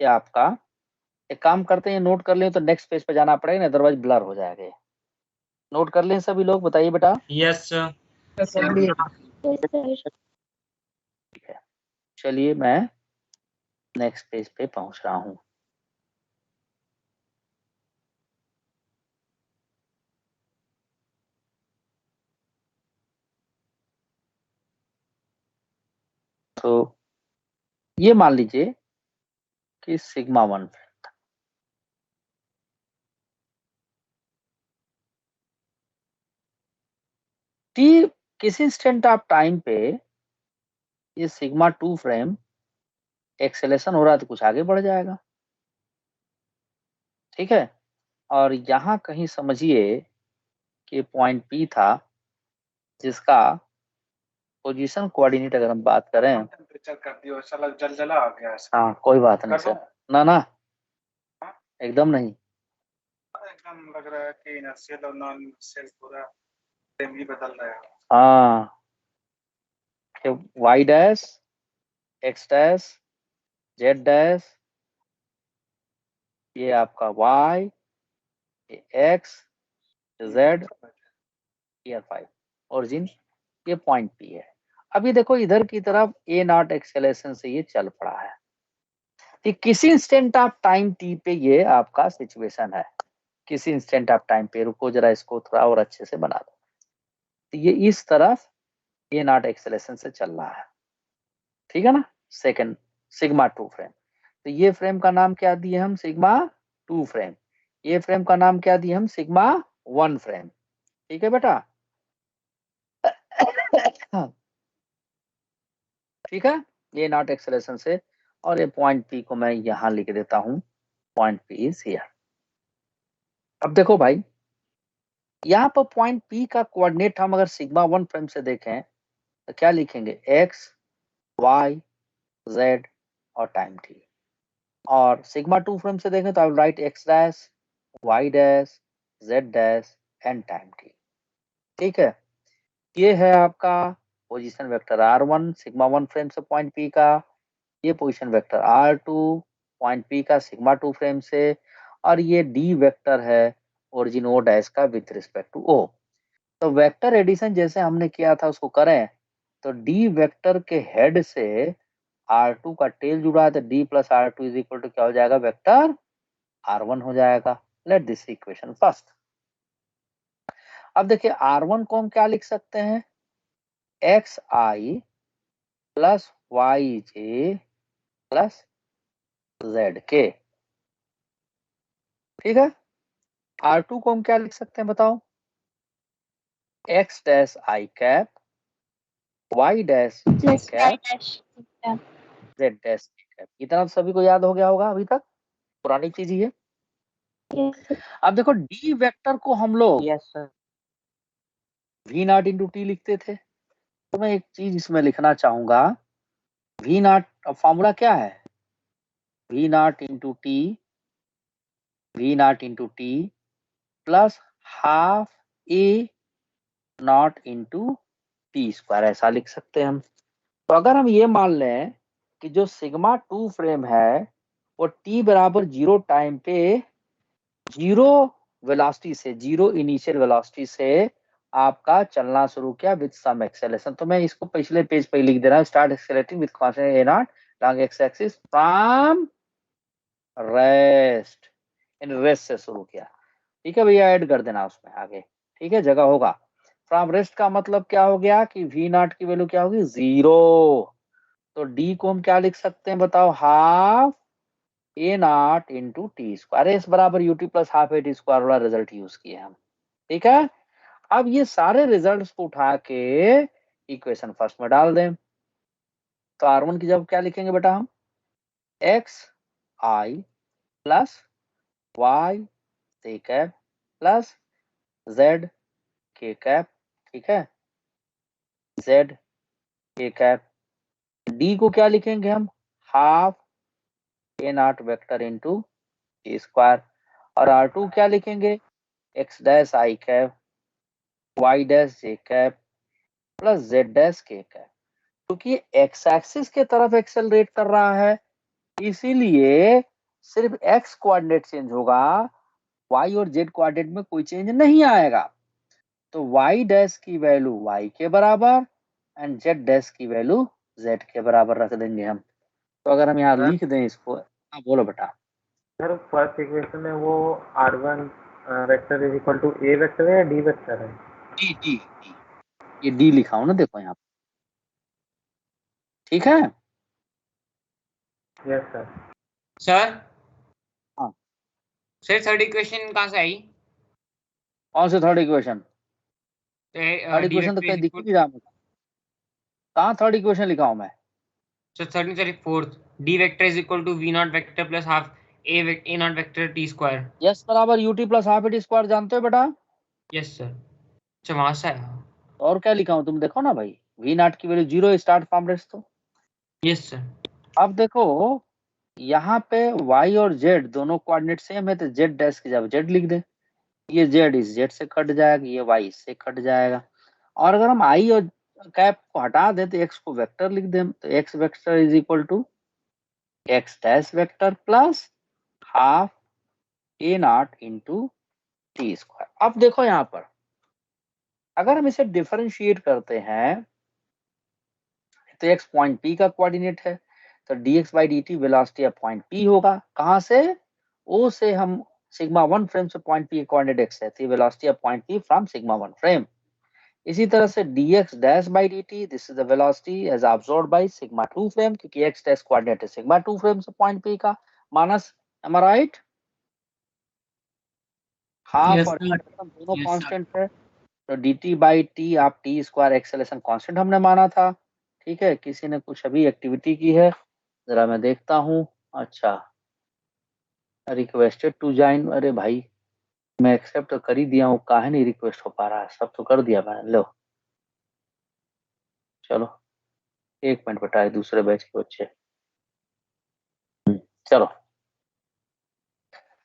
[SPEAKER 1] ये आपका, एक काम करते हैं, नोट कर लें तो नेक्स्ट पेज पे जाना पड़ेगा, अदरवाइज ब्लर हो जाएगा। नोट कर लें सभी लोग, बताइए बेटा।
[SPEAKER 5] Yes sir.
[SPEAKER 1] ठीक है, चलिए मैं नेक्स्ट पेज पे पहुंच रहा हूं। तो ये मान लीजिए कि सिग्मा 1 टी किसी इंस्टेंट ऑफ टाइम पे ये सिग्मा 2 फ्रेम एक्सेलेरेशन हो रहा है तो कुछ आगे बढ़ जाएगा, ठीक है। और यहां कहीं समझिए कि पॉइंट पी था, जिसका पोजीशन कोऑर्डिनेट अगर हम बात करें,
[SPEAKER 5] टेम्परेचर कर दियो, साला जलजला आ गया।
[SPEAKER 1] हाँ कोई बात नहीं सर, ना एकदम नहीं,
[SPEAKER 5] एकदम लग रहा है कि इनर्शियल और नॉन इनर्शियल पूरा फ्रेम ही बदल रहा है।
[SPEAKER 1] हाँ, y dash, x dash, z dash, ये आपका y, ये x, z, ये 5 ओरिजिन, ये पॉइंट p है। अभी देखो इधर की तरफ a नॉट एक्सेलरेशन से ये चल पड़ा है, कि किसी इंस्टेंट ऑफ टाइम t पे ये आपका सिचुएशन है, किसी इंस्टेंट ऑफ टाइम पे, रुको जरा इसको थोड़ा और अच्छे से बना दो। तो ये इस तरफ a नॉट एक्सेलरेशन से चल रहा है, ठीक है ना, सेकंड सिग्मा 2 फ्रेम। तो ये फ्रेम का नाम क्या दिए हम, सिग्मा 2 फ्रेम। ये फ्रेम का नाम क्या दिए हम, सिग्मा 1 फ्रेम, ठीक है बेटा। ठीक है, ये नॉट एक्सेलरेशन से, और ये पॉइंट पी को मैं यहां लिख देता हूं, पॉइंट पी इज हियर। अब देखो भाई, यहाँ पर पॉइंट पी का कोऑर्डिनेट हम अगर सिग्मा 1 फ्रेम से देखें तो क्या लिखेंगे, एक्स, वाई, जेड और टाइम टी। और सिग्मा 2 फ्रेम से देखें तो I will write X dash, Y dash, Z dash and time T, ठीक है। ये है आपका position vector r1 sigma 1 frame से पॉइंट पी का, ये position vector r2 point P का सिग्मा 2 फ्रेम से, और ये डी वेक्टर है ओरिजिन ओ डैश का विथ रिस्पेक्ट टू ओ। तो वेक्टर एडिशन जैसे हमने किया था उसको करें, तो डी वेक्टर के हेड से r2 का टेल जुड़ा है, तो d plus r2 is equal to क्या हो जाएगा, वेक्टर r1 हो जाएगा। Let this equation first. अब देखिए r1 को हम क्या लिख सकते हैं, xi plus yj plus zk, ठीक है। r2 को हम क्या लिख सकते हैं बताओ, x dash i cap, y dash j
[SPEAKER 8] plus
[SPEAKER 1] cap,
[SPEAKER 8] dash
[SPEAKER 1] z dash k cap. इतना तो सभी को याद हो गया होगा अभी तक, पुरानी चीज ही है। अब देखो d वेक्टर को हम लोग
[SPEAKER 9] yes sir.
[SPEAKER 1] v not into T लिखते थे, तो मैं एक चीज इसमें लिखना चाहूंगा, v नॉट, अब फॉर्मूला क्या है, v not into T, v not into T plus half A nought into T square, ऐसा लिख सकते हैं हम। तो अगर हम ये मान लें कि जो सिग्मा 2 फ्रेम है वो t बराबर 0 टाइम पे 0 वेलोसिटी से, 0 इनिशियल वेलोसिटी से आपका चलना शुरू किया विद सम एक्सेलरेशन, तो मैं इसको पिछले पेज पे लिख दे रहा हूँ, start accelerating with constant a not long x axis from rest, in rest से शुरू किया। ठीक है भैया, ऐड कर देना उसमें आगे, ठीक है, जगह होगा। फ्रॉम रेस्ट का मतलब क्या हो गया कि v नॉट की वैल्यू क्या होगी, 0। तो d को हम क्या लिख सकते हैं बताओ, हाफ ए nought into T square, S बराबर U T plus half a T square वाला रिजल्ट यूज किए हम। ठीक है, अब ये सारे रिजल्ट्स को उठा के इक्वेशन फर्स्ट में डाल दें, तो R1 की जगह क्या लिखेंगे बेटा हम, X I plus Y C cap plus Z K cap, ठीक है, जेड के कैप। डी को क्या लिखेंगे हम, half A not vector into T square, और R2 क्या लिखेंगे, X dash I cap Y dash J cap plus Z dash K cap. क्योंकि एक्स एक्सिस के तरफ एक्सेलरेट कर रहा है, इसीलिए सिर्फ एक्स कोऑर्डिनेट चेंज होगा, वाई और जेड कोऑर्डिनेट में कोई चेंज नहीं आएगा। तो वाई डैश की वैल्यू वाई के बराबर एंड जेड डैश की वैल्यू जेड के बराबर रख देंगे हम। तो अगर हम यहाँ लिख दें इसको, हाँ बोलो बेटा।
[SPEAKER 9] सर फर्स्ट इक्वेशन में वो R1 vector is equal to A vector है या डी वेक्टर है?
[SPEAKER 1] डी डी डी, ये डी लिखा हूं ना, देखो यहाँ, ठीक है।
[SPEAKER 9] Yes sir.
[SPEAKER 3] सर
[SPEAKER 1] हाँ,
[SPEAKER 3] सर थर्ड इक्वेशन कहाँ से आई?
[SPEAKER 1] कौन से third equation, third
[SPEAKER 3] D
[SPEAKER 1] equation तो
[SPEAKER 3] वेक्टर
[SPEAKER 1] कहीं
[SPEAKER 3] इज
[SPEAKER 1] दिख ही
[SPEAKER 3] इक्वल,
[SPEAKER 1] नहीं रहा मुझे, कहाँ थर्ड इक्वेशन लिखा हूं मैं।
[SPEAKER 3] सर थर्ड नहीं sorry fourth, D vector is equal to V nought vector plus half A not vector T square.
[SPEAKER 1] S बराबर U T plus half a T square, जानते हो बेटा।
[SPEAKER 3] यस सर, अच्छा वहां से आया।
[SPEAKER 1] और क्या लिखा हूं तुम देखो ना भाई, वी नॉट की वैल्यू 0 स्टार्ट फ्रॉम रेस्ट। तो
[SPEAKER 3] यस सर।
[SPEAKER 1] अब देखो यहाँ पे y और z दोनों कोऑर्डिनेट सेम है, तो z डैश की जगह z लिख दें, ये z इस z से कट जाएगा, ये y इससे कट जाएगा। और अगर हम i और कैप को हटा दें तो x को वेक्टर लिख दें, तो x vector is equal to x dash vector plus half a naught into T square. अब देखो यहाँ पर अगर हम इसे डिफरेंशिएट करते हैं तो x पॉइंट P का कोऑर्डिनेट है, तो dx by D T velocity of point P होगा, कहां से, O से हम सिग्मा 1 फ्रेम से पॉइंट P कोऑर्डिनेट x है, तो velocity of point P from sigma 1 frame. इसी तरह से dx dash by dt, this is the velocity as absorbed by sigma 2 frame, क्योंकि x डैश कोऑर्डिनेट है सिग्मा 2 फ्रेम से पॉइंट P का, माइनस, एम आई राइट, हाफ
[SPEAKER 4] Yes,
[SPEAKER 1] और
[SPEAKER 4] sir.
[SPEAKER 1] दोनों
[SPEAKER 4] Yes, sir.
[SPEAKER 1] कांस्टेंट है, तो dt बाई टी आप टी स्क्वायर एक्सेलरेशन कांस्टेंट हमने माना था। ठीक है, किसी ने कुछ अभी एक्टिविटी की है, जरा मैं देखता हूँ। अच्छा, रिक्वेस्टेड टू ज्वाइन, अरे भाई मैं एक्सेप्ट तो कर ही दिया हूँ, काहे नहीं रिक्वेस्ट हो पा रहा है, सब तो कर दिया मैंने, लो चलो एक मिनट बेटा, दूसरे बैच के बच्चे, चलो।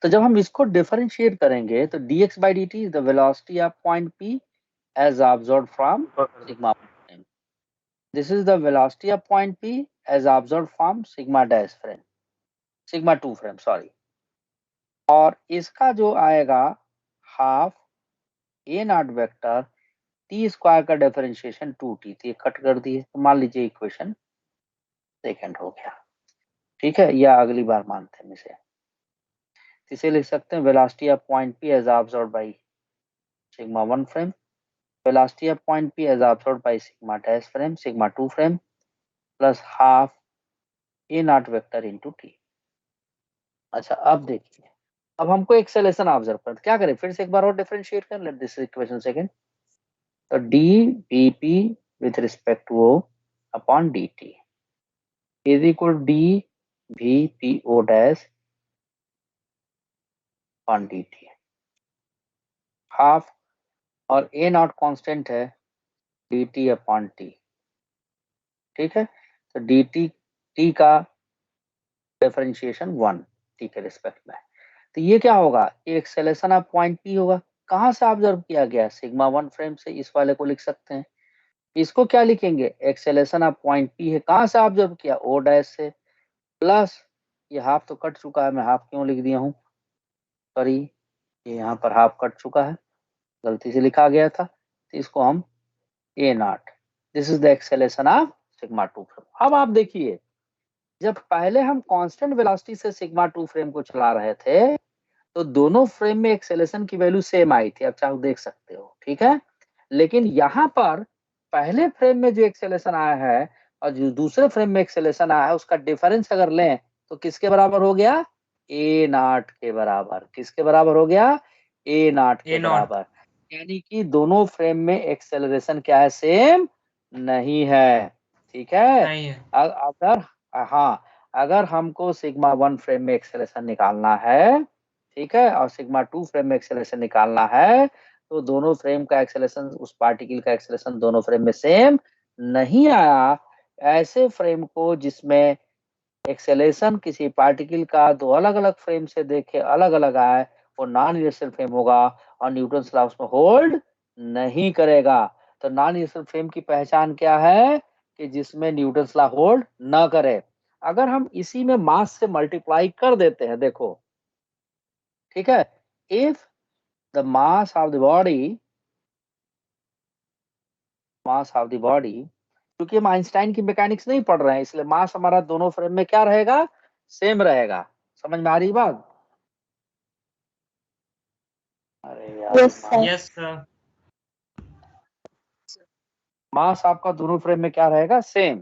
[SPEAKER 1] तो जब हम इसको डिफरेंशिएट करेंगे तो dx by dt is the velocity of point P as absorbed from sigma 1 frame. This is the velocity of point P as absorbed from sigma dash frame, sigma 2 frame, sorry. और इसका जो आएगा half A not vector T square का डिफरेंशिएशन 2t, तो ये कट कर दिए, तो मान लीजिए इक्वेशन सेकंड हो गया। ठीक है, या अगली बार मानते हैं इसे लिख सकते हैं velocity of point P as absorbed by sigma 1 frame, velocity of point P as absorbed by sigma dash frame, sigma 2 frame plus half a naught vector into t। अच्छा अब देखिए, अब हमको एक्सेलेरेशन ऑब्जर्व करते, क्या करें, फिर से एक बार और डिफरेंशिएट कर लेट दिस इक्वेशन सेकंड। तो D B P with respect to O upon D T is equal D V P O dash upon D T. Half और ए नॉट कांस्टेंट है डी टी अपॉन टी। ठीक है, तो डी टी का डिफरेंशिएशन 1 टी के रिस्पेक्ट में। तो ये क्या होगा, ये एक्सेलेरेशन ऑफ पॉइंट पी होगा। कहाँ से ऑब्जर्व किया गया, सिग्मा 1 फ्रेम से। इस वाले को लिख सकते हैं, इसको क्या लिखेंगे, एक्सेलेरेशन ऑफ पॉइंट पी है, कहाँ से ऑब्जर्व किया, ओ डैश से, प्लस ये हाफ तो कट चुका है, मैं हाफ क्यों लिख दिया हूँ, सॉरी ये यहाँ पर हाफ कट चुका है, गलती से लिखा गया था, तो इसको हम a nought, this is the acceleration of sigma 2 frame. अब आप देखिए, जब पहले हम कांस्टेंट वेलोसिटी से सिग्मा 2 फ्रेम को चला रहे थे तो दोनों फ्रेम में एक्सेलेरेशन की वैल्यू सेम आई थी, आप चाहो देख सकते हो, ठीक है। लेकिन यहाँ पर पहले फ्रेम में जो एक्सेलेरेशन आया है और जो दूसरे फ्रेम में एक्सेलेरेशन आया है उसका डिफरेंस अगर लें तो किसके बराबर हो गया, ए नॉट के बराबर। किसके बराबर हो गया, ए नॉट के बराबर। यानी कि दोनों फ्रेम में एक्सेलरेशन क्या है, सेम नहीं है, ठीक है।
[SPEAKER 3] नहीं है।
[SPEAKER 1] अगर हाँ, अगर हमको सिग्मा 1 फ्रेम में एक्सेलरेशन निकालना है, ठीक है, और सिग्मा 2 फ्रेम में एक्सेलरेशन निकालना है, तो दोनों फ्रेम का एक्सेलरेशन, उस पार्टिकल का एक्सेलरेशन दोनों फ्रेम में सेम नहीं आया। ऐसे फ्रेम को जिसमें एक्सेलरेशन किसी पार्टिकल का दो अलग अलग फ्रेम से देखे अलग अलग आए, वो नॉन यूनिवर्सल फ्रेम होगा और न्यूटन लॉ उसमें होल्ड नहीं करेगा। तो नॉन यूनिवर्सल फ्रेम की पहचान क्या है, कि जिसमें न्यूटन लॉ होल्ड न करे। अगर हम इसी में मास से मल्टीप्लाई कर देते हैं, देखो, ठीक है, if the mass of the body, क्योंकि हम आइंस्टाइन की मैकेनिक्स नहीं पढ़ रहे हैं, इसलिए मास हमारा दोनों फ्रेम में क्या रहेगा, सेम रहेगा। समझ में आ रही बात, अरे यार,
[SPEAKER 7] yes sir.
[SPEAKER 3] Yes sir.
[SPEAKER 1] Mass आपका दोनों फ्रेम में क्या रहेगा, सेम,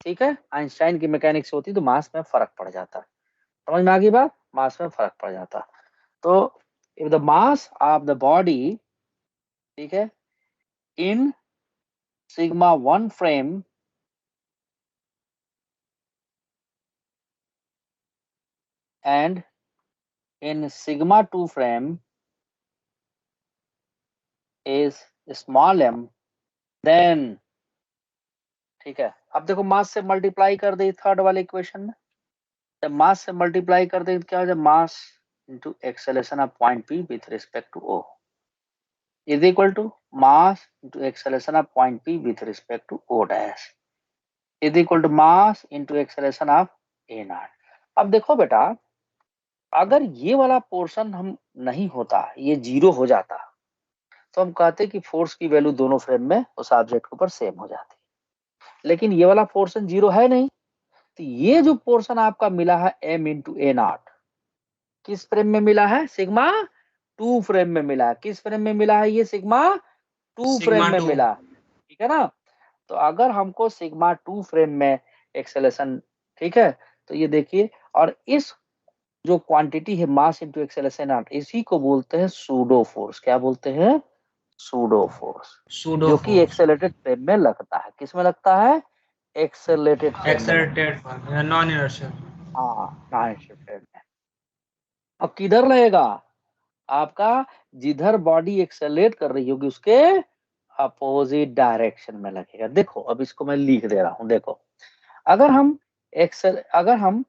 [SPEAKER 1] ठीक है। आइंस्टाइन की मैकेनिक्स होती तो मास में फर्क पड़ जाता। समझ में आ गई बात, मास में फर्क पड़ जाता। तो if the mass of the body, ठीक है, in sigma 1 frame and in sigma 2 frame is small m, then, ठीक है। अब देखो मास से मल्टीप्लाई कर दे थर्ड वाले इक्वेशन में, जब मास से मल्टीप्लाई कर दे तो क्या हो जाए, mass into acceleration of point P with respect to O is equal to mass into acceleration of point P with respect to O dash is equal to mass into acceleration of A naught. अब देखो बेटा, अगर ये वाला पोर्शन हम नहीं होता, ये जीरो हो जाता, तो हम कहते कि फोर्स की वैल्यू दोनों फ्रेम में उस ऑब्जेक्ट के ऊपर सेम हो जाती। लेकिन ये वाला पोर्शन जीरो है नहीं, तो ये जो पोर्शन आपका मिला है m इंटू ए नॉट, किस फ्रेम में मिला है, सिग्मा 2 फ्रेम में मिला है। किस फ्रेम में मिला है, ये सिग्मा 2 फ्रेम में मिला, ठीक है ना। तो अगर हमको सिग्मा 2 फ्रेम में एक्सेलरेशन, ठीक है, तो ये देखिए, और इस जो क्वांटिटी है मास इंटू एक्सेलरेशन नॉट, इसी को बोलते हैं सूडो फोर्स। क्या बोलते हैं, सूडो फोर्स, जो कि एक्सेलरेटेड फ्रेम में लगता है। किस में लगता है, एक्सेलरेटेड फ्रेम में,
[SPEAKER 3] नॉन इनर्शियल।
[SPEAKER 1] हाँ, नॉन इनर्शियल फ्रेम में। अब किधर लगेगा, आपका जिधर बॉडी एक्सेलरेट कर रही होगी उसके अपोजिट डायरेक्शन में लगेगा। देखो अब इसको मैं लिख दे रहा हूं, देखो, अगर हम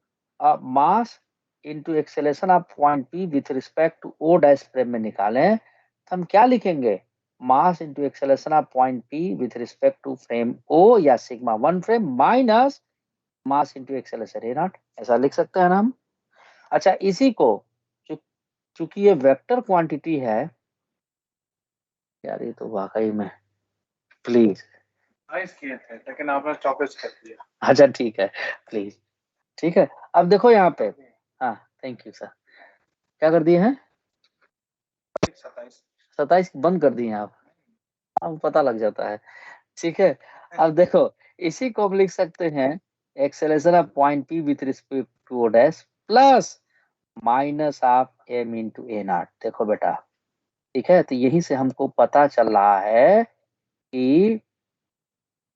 [SPEAKER 1] mass into acceleration of point P with respect to O dash frame में निकालें, तो हम क्या लिखेंगे, mass into acceleration of point P with respect to frame O या sigma 1 frame minus mass into acceleration a nought, ऐसा लिख सकते हैं ना हम। अच्छा, इसी को चूंकि ये वेक्टर क्वांटिटी है, यार ये तो वाकई में, प्लीज,
[SPEAKER 5] नाइस किए थे लेकिन आपने चौकस कर दिया।
[SPEAKER 1] अच्छा ठीक है, प्लीज, ठीक है। अब देखो यहाँ पे, हाँ थैंक यू सर, क्या कर दिए हैं, 27 बंद कर दिए आप, अब पता लग जाता है, ठीक है। अब देखो, इसी को हम लिख सकते हैं acceleration of point P with respect to O dash plus minus of M into A naught. देखो बेटा, ठीक है, तो यही से हमको पता चल रहा है कि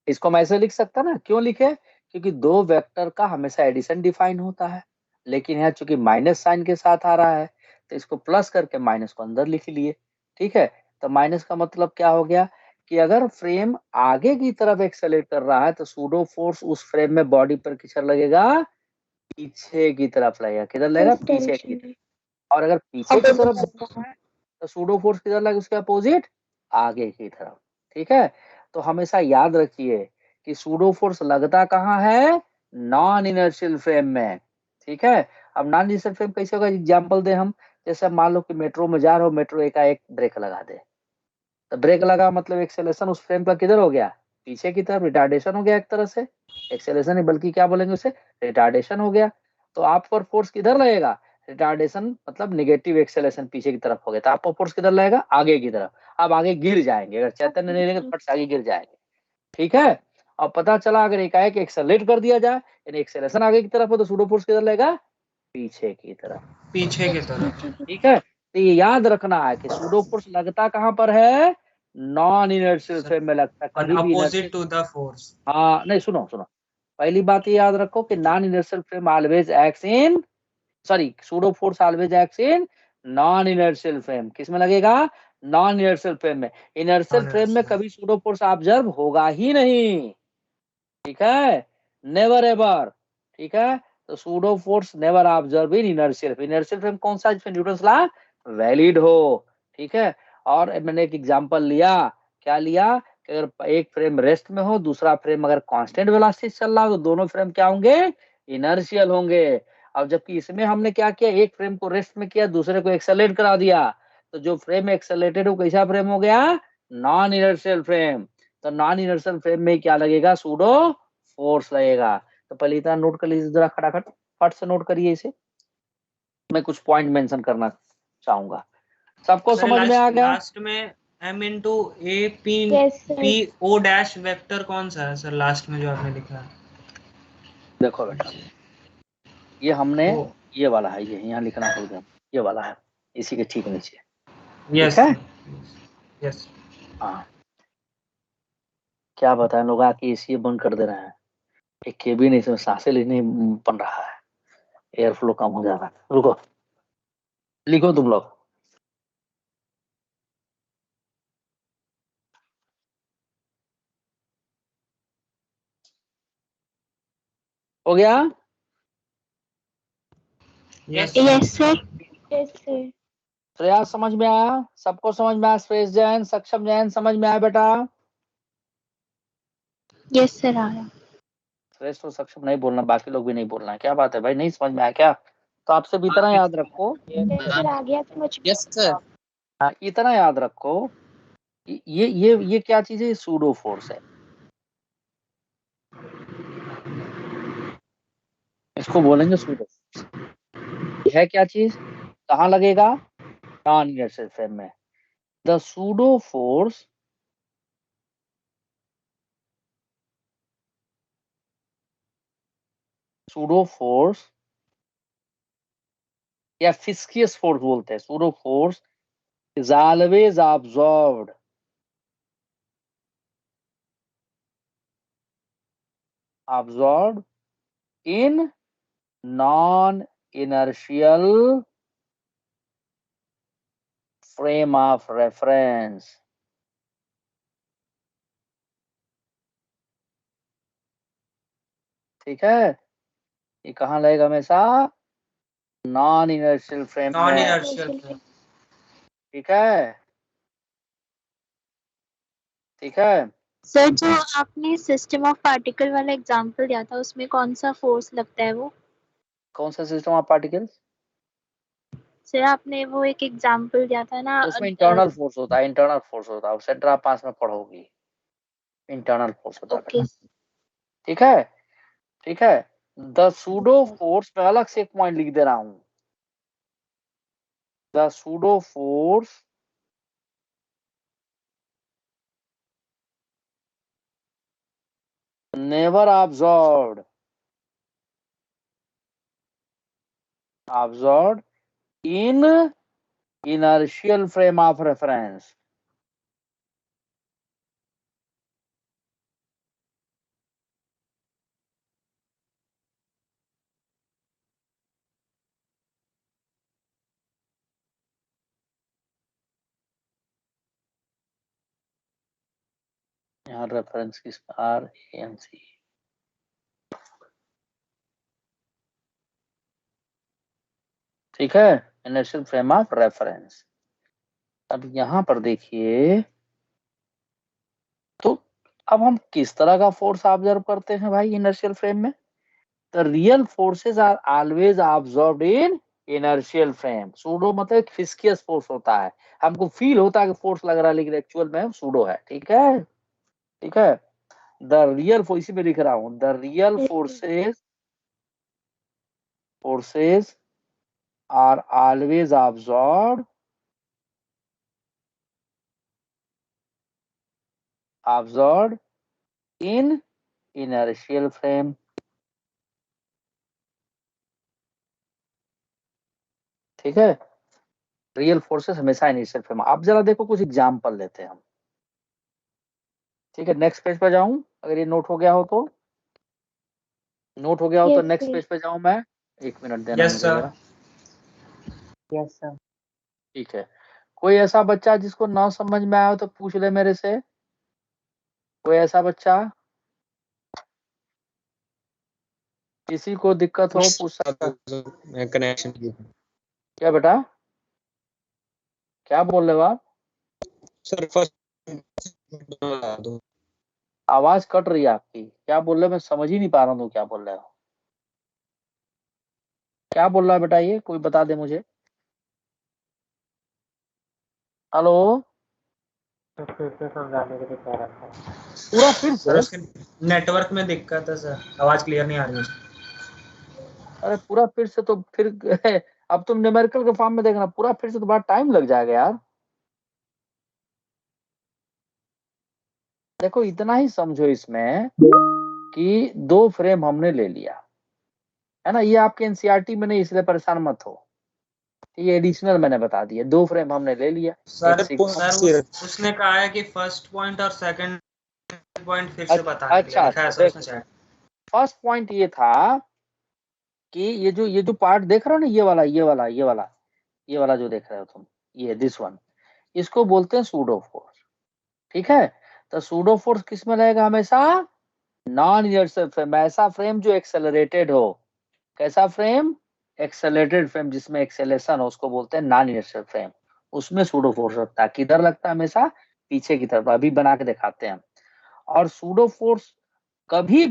[SPEAKER 1] इसको मैं ऐसे लिख सकता ना, क्यों लिखे, क्योंकि दो वेक्टर का हमेशा एडिशन डिफाइन होता है, लेकिन यहाँ चूंकि माइनस साइन के साथ आ रहा है तो इसको प्लस करके माइनस को अंदर लिख लिए। ठीक है, तो माइनस का मतलब क्या हो गया कि अगर फ्रेम आगे की तरफ एक्सेलरेट कर रहा है तो सूडो फोर्स उस फ्रेम में बॉडी पर किधर लगेगा, पीछे की तरफ लगेगा। किधर लगेगा,
[SPEAKER 7] इस
[SPEAKER 1] पीछे
[SPEAKER 7] डायरेक्शन
[SPEAKER 1] की।
[SPEAKER 7] में।
[SPEAKER 1] और अगर पीछे की तरफ जाना है तो सूडो फोर्स किधर लगेगा, उसके अपोजिट आगे की तरफ। ठीक है, तो हमेशा याद रखिए कि सूडो फोर्स लगता कहाँ है, नॉन इनर्शियल फ्रेम में। ठीक है, अब नॉन इनर्शियल फ्रेम कैसे होगा, एग्जांपल दे हम। जैसे मान लो कि मेट्रो में जा रहे हो, मेट्रो एकाएक ब्रेक लगा दे, तो ब्रेक लगा मतलब एक्सेलरेशन उस फ्रेम का किधर हो गया, पीछे की तरफ, रिटार्डेशन हो गया एक तरह से। एक्सेलरेशन नहीं बल्कि क्या बोलेंगे उसे, रिटार्डेशन हो गया। तो आप पर फोर्स किधर लगेगा, रिटार्डेशन मतलब नेगेटिव एक्सेलरेशन पीछे की तरफ हो गया, तो आपका फोर्स किधर लगेगा, आगे की तरफ। अब आगे गिर जाएंगे, अगर चैतन्य नहीं रहेंगे तो फट से आगे गिर जाएंगे। ठीक है, अब पता चला अगर एकाएक एक्सेलरेट कर दिया जाए, यानी एक्सेलरेशन आगे की तरफ हो, तो सूडो फोर्स किधर लगेगा, पीछे की तरफ।
[SPEAKER 3] पीछे की तरफ।
[SPEAKER 1] ठीक है, तो ये याद रखना है कि सूडो फोर्स लगता कहाँ पर है, नॉन इनर्शियल फ्रेम में लगता है,
[SPEAKER 3] और
[SPEAKER 1] कभी भी
[SPEAKER 3] अपोजिट टू द फोर्स।
[SPEAKER 1] हाँ नहीं, सुनो सुनो, पहली बात ये याद रखो कि non inertial frame always acts in, sorry, pseudo force always acts in non inertial frame. किस में लगेगा, नॉन इनर्शियल फ्रेम में। इनर्शियल फ्रेम में कभी सूडो फोर्स ऑब्जर्व होगा ही नहीं। ठीक है, नेवर एवर। ठीक है, तो pseudo force never observe in inertial. Inertial frame कौन सा, जिसमें न्यूटन्स लॉ वैलिड हो। ठीक है, और मैंने एक एग्जांपल लिया, क्या लिया कि अगर एक फ्रेम रेस्ट में हो, दूसरा फ्रेम अगर कांस्टेंट वेलोसिटी चल रहा हो, तो दोनों फ्रेम क्या होंगे, इनर्शियल होंगे। अब जबकि इसमें हमने क्या किया, एक फ्रेम को रेस्ट में किया, दूसरे को एक्सेलरेट करा दिया, तो जो फ्रेम एक्सेलरेटेड हो कैसा फ्रेम हो गया, नॉन इनर्शियल फ्रेम। तो नॉन इनर्शियल फ्रेम में क्या लगेगा, सूडो फोर्स लगेगा। तो पहले इतना नोट कर लीजिए जरा, खटाखट फट से नोट करिए इसे, मैं कुछ पॉइंट मेंशन करना चाहूंगा। सबको समझ में आ गया,
[SPEAKER 3] लास्ट में m into A P
[SPEAKER 7] Yes, sir.
[SPEAKER 3] P O dash vector कौन सा है सर, लास्ट में जो आपने लिखा है?
[SPEAKER 1] देखो बेटा, ये हमने
[SPEAKER 3] ओ
[SPEAKER 1] ये वाला है, ये यहाँ लिखना भूल गया, ये वाला है, इसी के ठीक नीचे।
[SPEAKER 3] यस
[SPEAKER 1] ठीक है,
[SPEAKER 3] यस।
[SPEAKER 1] हाँ, क्या बताएं, लोग आके एसी बंद कर दे रहे हैं, एक केबिन इसमें सांसें लेने बन रहा है, एयर फ्लो कम हो जा रहा है। रुको, लिखो तुम लोग। हो गया,
[SPEAKER 3] yes
[SPEAKER 7] Yes, sir. Yes, sir.
[SPEAKER 1] प्रयास समझ में आया, सबको समझ में आया, श्रेष्ठ जैन, सक्षम जैन समझ में आया बेटा,
[SPEAKER 7] Yes, sir. आया।
[SPEAKER 1] श्रेष्ठ और सक्षम नहीं बोलना, बाकी लोग भी नहीं बोलना है, क्या बात है भाई, नहीं समझ में आया क्या, तो आपसे भी इतना याद रखो,
[SPEAKER 7] Yes, sir. आ गया समझ में।
[SPEAKER 2] Yes sir.
[SPEAKER 1] हाँ, इतना याद रखो कि ये क्या चीज है, सूडो फोर्स है, इसको बोलेंगे सूडो फोर्स। यह है क्या चीज, कहाँ लगेगा, नॉन इनर्शियल फ्रेम में। द सूडो फोर्स या फिस्कियस फोर्स बोलते हैं, pseudo force is always absorbed in non inertial frame of reference। ठीक है, ये कहाँ लगेगा हमेशा, नॉन इनर्शियल फ्रेम
[SPEAKER 3] नॉन
[SPEAKER 1] में।
[SPEAKER 3] Inertial frame.
[SPEAKER 1] ठीक है, ठीक है,
[SPEAKER 7] सर जो आपने सिस्टम ऑफ पार्टिकल वाला एग्जांपल दिया था उसमें कौन सा फोर्स लगता है वो?
[SPEAKER 1] कौन सा सिस्टम ऑफ पार्टिकल्स,
[SPEAKER 7] सर आपने वो एक एग्जांपल दिया था ना
[SPEAKER 1] उसमें इंटरनल फोर्स होता है, इंटरनल फोर्स होता है, सेंटर ऑफ मास में पढ़ोगी, इंटरनल फोर्स होता है।
[SPEAKER 7] ओके
[SPEAKER 1] ठीक है, ठीक है, द सूडो फोर्स में अलग से एक पॉइंट लिख दे रहा हूं, the pseudo force never absorbed in inertial frame of reference। यहाँ रेफरेंस किस RANC, ठीक है, इनर्शियल फ्रेम ऑफ रेफरेंस। अब यहाँ पर देखिए, तो अब हम किस तरह का फोर्स ऑब्जर्व करते हैं भाई इनर्शियल फ्रेम में? The real forces are always observed in inertial frame. Pseudo मतलब एक फिस्कियस फोर्स होता है, हमको फील होता है कि फोर्स लग रहा है, लेकिन एक्चुअल में सूडो है, ठीक है, ठीक है। द रियल फोर्स, इसी में लिख रहा हूं, the real forces are always observed in inertial frame. ठीक है, रियल फोर्सेस हमेशा इनर्शियल फ्रेम। आप जरा देखो, कुछ एग्जांपल लेते हैं हम, ठीक है। नेक्स्ट पेज पर जाऊं, अगर ये नोट हो गया हो तो, नोट हो गया हो तो
[SPEAKER 7] Yes,
[SPEAKER 1] नेक्स्ट
[SPEAKER 7] please.
[SPEAKER 1] पेज पे जाऊं मैं, 1 मिनट देना
[SPEAKER 5] Yes,
[SPEAKER 1] मुझे
[SPEAKER 5] sir.
[SPEAKER 1] जरा।
[SPEAKER 2] Yes sir.
[SPEAKER 1] ठीक है, कोई ऐसा बच्चा जिसको ना समझ में आया हो तो पूछ ले मेरे से, कोई ऐसा बच्चा, किसी को दिक्कत हो पूछ सकता।
[SPEAKER 4] कनेक्शन
[SPEAKER 1] क्या बेटा, क्या बोल रहे हो आप?
[SPEAKER 4] सर फर्स्ट दो।
[SPEAKER 1] आवाज कट रही है आपकी, क्या बोल रहे हो? मैं समझ ही नहीं पा रहा हूँ क्या बोल रहे हो, क्या बोल रहा है बेटा ये, कोई बता दे मुझे। हेलो,
[SPEAKER 9] तो फिर से समझाने के लिए कह रहा था।
[SPEAKER 1] पूरा फिर
[SPEAKER 5] सर
[SPEAKER 1] से?
[SPEAKER 5] उसके नेटवर्क में दिक्कत है सर, आवाज क्लियर नहीं आ रही है।
[SPEAKER 1] अरे पूरा फिर से तो फिर अब तुम न्यूमेरिकल के फॉर्म में देखना, पूरा फिर से तो बड़ा टाइम लग जाएगा यार। देखो इतना ही समझो इसमें कि 2 फ्रेम हमने ले लिया है ना, ये आपके एनसीईआरटी में नहीं, इसलिए परेशान मत हो, ये एडिशनल मैंने बता दिया। 2 फ्रेम हमने ले लिया।
[SPEAKER 5] सर
[SPEAKER 1] एक
[SPEAKER 5] सर उसने कहा है कि फर्स्ट पॉइंट और सेकंड पॉइंट फिर से बता के
[SPEAKER 1] अच्छा
[SPEAKER 5] लिखा है सर
[SPEAKER 1] देखो,
[SPEAKER 5] उसने चैट।
[SPEAKER 1] फर्स्ट पॉइंट ये था कि ये जो पार्ट देख रहे हो ना, ये वाला जो देख रहे हो तुम, ये दिस वन, इसको बोलते हैं सूडो फोर्स, ठीक है। तो सूडो फोर्स किस में रहेगा हमेशा? नॉन इनर्शियल फ्रेम, ऐसा फ्रेम जो एक्सेलरेटेड हो। कैसा फ्रेम? एक्सेलरेटेड फ्रेम, जिसमें एक्सेलेशन हो, उसको बोलते हैं नॉन इनर्शियल फ्रेम। उसमें सूडो फोर्स लगता है। किधर लगता है? हमेशा पीछे की तरफ। अभी बना के दिखाते हैं। और सूडो फोर्स कभी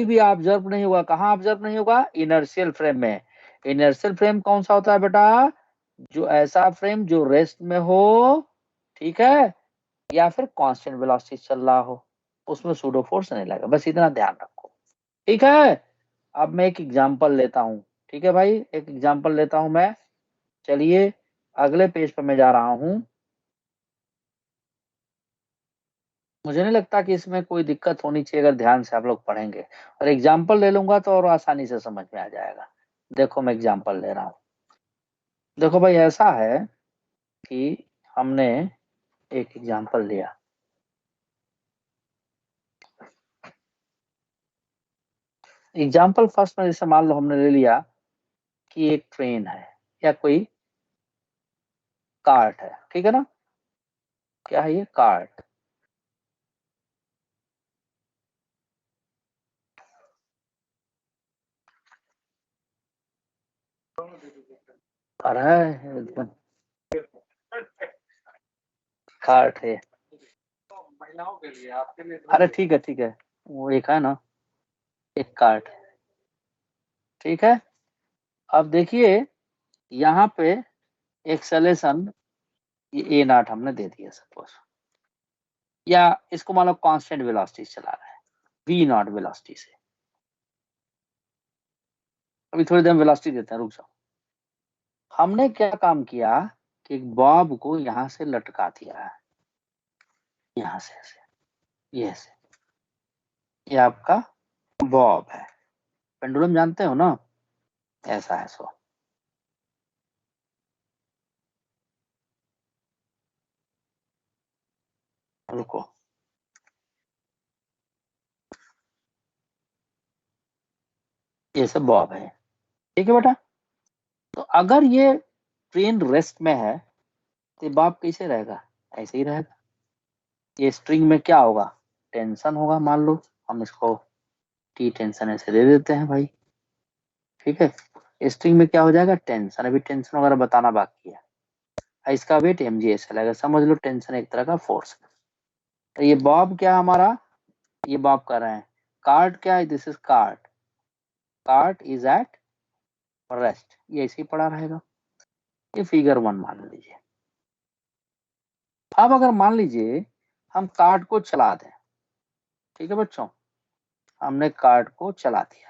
[SPEAKER 1] भी ऑब्जर्व नहीं होगा। कहाँ ऑब्जर्व नहीं होगा? इनर्शियल फ्रेम में। इनर्शियल फ्रेम कौन सा होता है बेटा? जो ऐसा फ्रेम जो रेस्ट में हो, ठीक है, या फिर कांस्टेंट वेलोसिटी चल रहा हो, उसमें सूडो फोर्स नहीं लगेगा। बस इतना ध्यान रखो, ठीक है। अब मैं एक एग्जांपल लेता हूं, ठीक है भाई, एक एग्जांपल लेता हूं मैं। चलिए अगले पेज पर मैं जा रहा हूं। मुझे नहीं लगता कि इसमें कोई दिक्कत होनी चाहिए अगर ध्यान से आप लोग पढ़ेंगे, और एग्जांपल ले लूंगा तो और आसानी से समझ में आ जाएगा। देखो मैं एग्जांपल ले रहा हूं। देखो भाई, ऐसा है कि हमने एक एग्जांपल लिया, एग्जांपल फर्स्ट में जैसे मान लो हमने ले लिया कि एक ट्रेन है या कोई कार्ट है, ठीक है ना। क्या है ये? कार्ट। अरे कार्ट है,
[SPEAKER 5] महिलाओं के लिए, आपके लिए
[SPEAKER 1] अरे ठीक है ठीक है, वो एक है ना, एक कार्ट है, ठीक है। अब देखिए यहाँ पे एक्सेलेशन ये A0 हमने दे दिया सपोज, या इसको मान लो कांस्टेंट वेलोसिटी चला रहा है, V0 वेलोसिटी से। अभी थोड़ी देर वेलोसिटी देते हैं, रुक जाओ। हमने क्या काम किया कि बॉब को यहाँ से लटका दिया है, यहाँ से ऐसे, ये ऐसे, ये आपका बॉब है। पेंडुलम जानते हो ना, ऐसा है सो। रुको, ये सब बॉब है, ठीक है बेटा। तो अगर ये ट्रेन रेस्ट में है तो बॉब कैसे रहेगा? ऐसे ही रहेगा, ये स्ट्रिंग में क्या होगा, टेंशन होगा। मान लो हम इसको टी टेंशन ऐसे दे देते हैं भाई, ठीक है। स्ट्रिंग में क्या हो जाएगा, टेंशन। अभी टेंशन वगैरह बताना बाकी है। इसका वेट mg ऐसे लगेगा, समझ लो टेंशन एक तरह का फोर्स है। तो ये बॉब क्या हमारा, ये बॉब कर रहे हैं, कार्ड क्या है, this is called, card is at rest, ये ऐसे ही पड़ा रहेगा। ये फिगर 1 मान लीजिए। अब अगर मान लीजिए हम कार्ड को चला दें, ठीक है बच्चों, हमने कार्ड को चला दिया,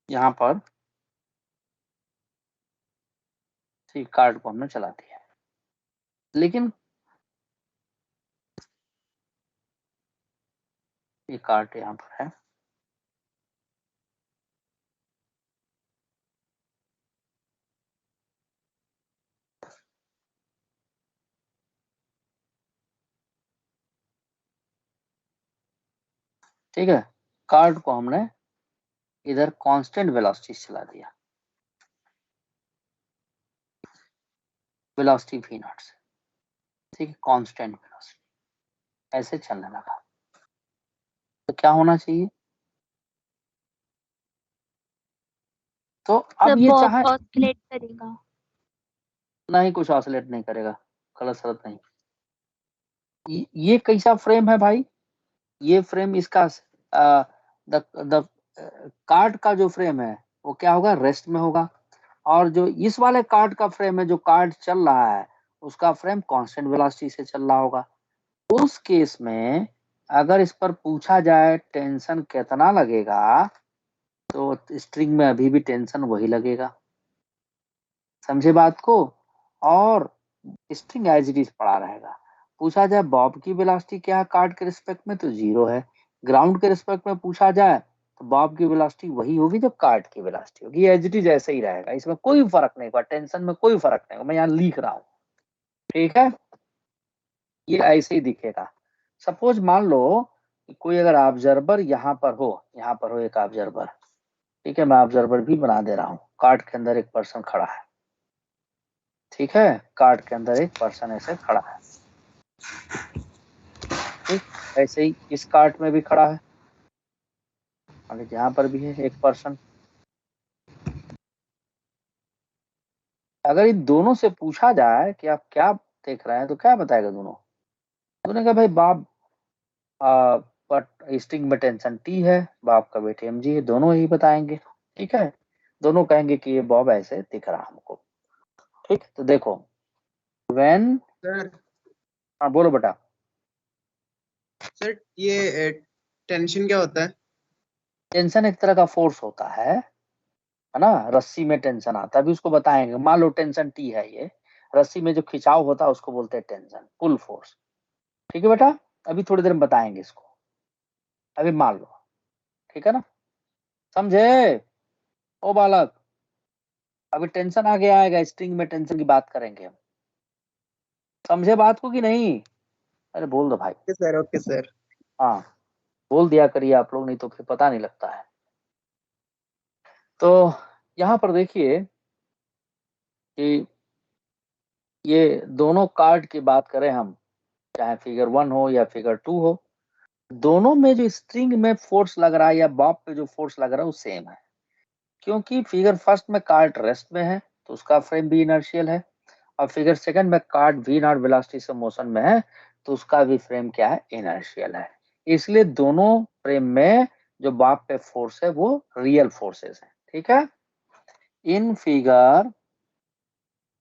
[SPEAKER 1] यहाँ पर ठीक कार्ड को हमने चला दिया, लेकिन ये कार्ड यहाँ पर है, ठीक है। कार्ड को हमने इधर कांस्टेंट वेलोसिटी चला दिया, वेलोसिटी v नॉट से, ठीक है, कांस्टेंट वेलोसिटी ऐसे चलने लगा। तो क्या होना चाहिए, तो अब ये चाहे
[SPEAKER 7] ऑसिलेट करेगा।
[SPEAKER 1] नहीं, कुछ ऑसिलेट नहीं करेगा, गलत शरत नहीं। ये कैसा फ्रेम है भाई, ये फ्रेम इसका द कार्ड का जो फ्रेम है वो क्या होगा, रेस्ट में होगा। और जो इस वाले कार्ड का फ्रेम है, जो कार्ड चल रहा है, उसका फ्रेम कांस्टेंट वेलोसिटी से चल रहा होगा। उस केस में अगर इस पर पूछा जाए टेंशन कितना लगेगा, तो स्ट्रिंग में अभी भी टेंशन वही लगेगा, समझे बात को। और स्ट्रिंग एज इट इज पड़ा रहेगा। पूछा जाए बॉब की वेलोसिटी क्या है कार्ड के रिस्पेक्ट में, तो 0 है। ग्राउंड के रिस्पेक्ट में पूछा जाए तो बॉब की वेलोसिटी वही होगी जो कार्ड की वेलोसिटी होगी, एज इट इज ऐसे ही रहेगा, इसमें कोई फर्क नहीं होगा, टेंशन में कोई फर्क नहीं होगा। मैं यहाँ लिख रहा हूँ, ठीक है, ये ऐसे ही दिखेगा। सपोज मान लो कि कोई अगर ऑब्जर्वर यहाँ पर हो एक ऑब्जर्वर, ठीक है, मैं ऑब्जर्वर भी बना दे रहा हूँ। कार्ड के अंदर एक पर्सन खड़ा है, ठीक है, कार्ड के अंदर एक पर्सन ऐसे खड़ा है, ठीक, ऐसे ही इस कार्ड में भी खड़ा है, और यहाँ पर भी है एक पर्सन। अगर इन दोनों से पूछा जाए कि आप क्या देख रहे हैं, तो क्या बताएगा दोनों, दोनों का भाई बाप बट स्ट्रिंग में टेंशन टी है, बाप का वेट mg है, दोनों ही बताएंगे, ठीक है। दोनों कहेंगे कि ये बॉब ऐसे दिख रहा हमको, ठीक। तो देखो व्हेन,
[SPEAKER 10] सर
[SPEAKER 1] हाँ बोलो बेटा।
[SPEAKER 10] सर ये टेंशन क्या होता है?
[SPEAKER 1] टेंशन एक तरह का फोर्स होता है ना, रस्सी में टेंशन आता है, अभी उसको बताएंगे। मान लो टेंशन टी है, ये रस्सी में जो खिंचाव होता है उसको बोलते हैं टेंशन, पुल फोर्स, ठीक है बेटा। अभी थोड़ी देर में बताएंगे इसको, अभी मान लो, ठीक है ना, समझे ओ बालक। अभी टेंशन आगे आएगा, स्ट्रिंग में टेंशन की बात करेंगे हम, समझे बात को कि नहीं, अरे बोल दो भाई।
[SPEAKER 10] Okay sir.
[SPEAKER 1] हाँ बोल दिया करिए आप लोग, नहीं तो फिर पता नहीं लगता है। तो यहाँ पर देखिए कि ये दोनों कार्ड की बात करें हम, चाहे फिगर 1 हो या फिगर 2 हो, दोनों में जो स्ट्रिंग में फोर्स लग रहा है या बॉब पे जो फोर्स लग रहा है वो सेम है। क्योंकि फिगर फर्स्ट में कार्ड रेस्ट में है तो उसका फ्रेम भी इनर्शियल है, और फिगर सेकंड में कार्ड v नॉट वेलोसिटी से मोशन में है तो उसका भी फ्रेम क्या है, इनर्शियल है। इसलिए दोनों फ्रेम में जो बॉब पे फोर्स है वो रियल फोर्सेस है, ठीक है। In figure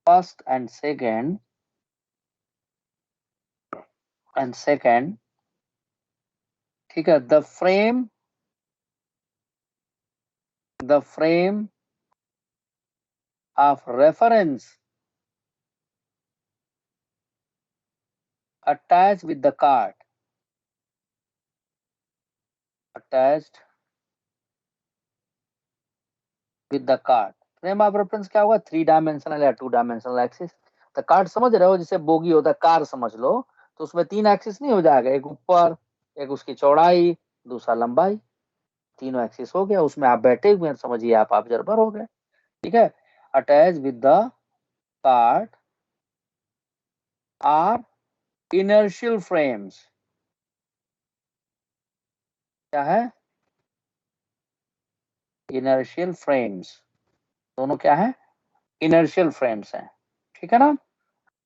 [SPEAKER 1] first and second, ठीक है, the frame of reference attached with the card, frame of reference क्या होगा, 3 डायमेंशनल या 2 डायमेंशनल एक्सिस। तो कार्ड समझ रहे हो, जैसे बोगी होता है, कार समझ लो, तो उसमें 3 एक्सिस नहीं हो जाएगा, एक ऊपर, एक उसकी चौड़ाई, दूसरा लंबाई, तीनों एक्सिस हो गया, उसमें आप बैठे हुए हैं, समझिए आप ऑब्जर्वर हो गए। ठीक है, attach with the cart are inertial frames. क्या है? इनर्शियल फ्रेम्स, दोनों क्या है? इनर्शियल फ्रेम्स हैं। ठीक है ना?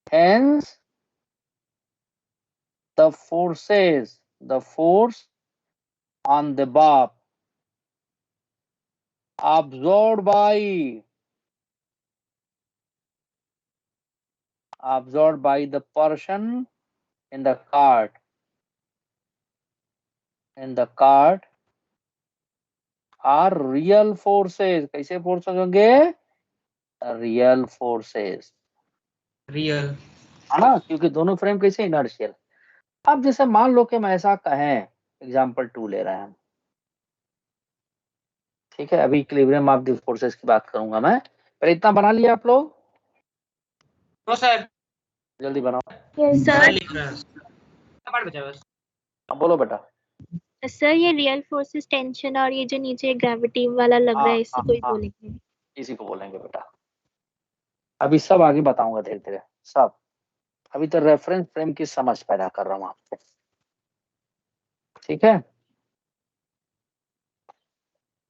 [SPEAKER 1] Hence the force on the bob absorbed by the person in the cart are real forces. कैसे फोर्सेस होंगे? Real forces,
[SPEAKER 3] real.
[SPEAKER 1] है ना, क्योंकि दोनों फ्रेम कैसे इनर्शियल। अब जैसे मान लो कि मैं ऐसा कहें, एग्जांपल 2 ले रहे हैं हम, ठीक है, अभी इक्विलिब्रियम ऑफ द फोर्सेस की बात करूंगा मैं, पर इतना बना लिया आप लोग?
[SPEAKER 3] नो सर,
[SPEAKER 1] जल्दी बनाओ।
[SPEAKER 7] यस
[SPEAKER 3] मैं
[SPEAKER 7] सर।
[SPEAKER 3] लिख रहा हूँ, पार्ट बचा बस।
[SPEAKER 1] हाँ, बोलो बेटा।
[SPEAKER 8] सर ये रियल फोर्सेस टेंशन और ये जो नीचे ग्रेविटी वाला लग रहा है इसी को ही
[SPEAKER 1] हाँ,
[SPEAKER 8] बोलेंगे।
[SPEAKER 1] इसी को बोलेंगे बेटा। अभी सब आगे बताऊंगा धीरे धीरे सब, अभी तो रेफरेंस फ्रेम की समझ पैदा कर रहा हूँ आपको। ठीक है,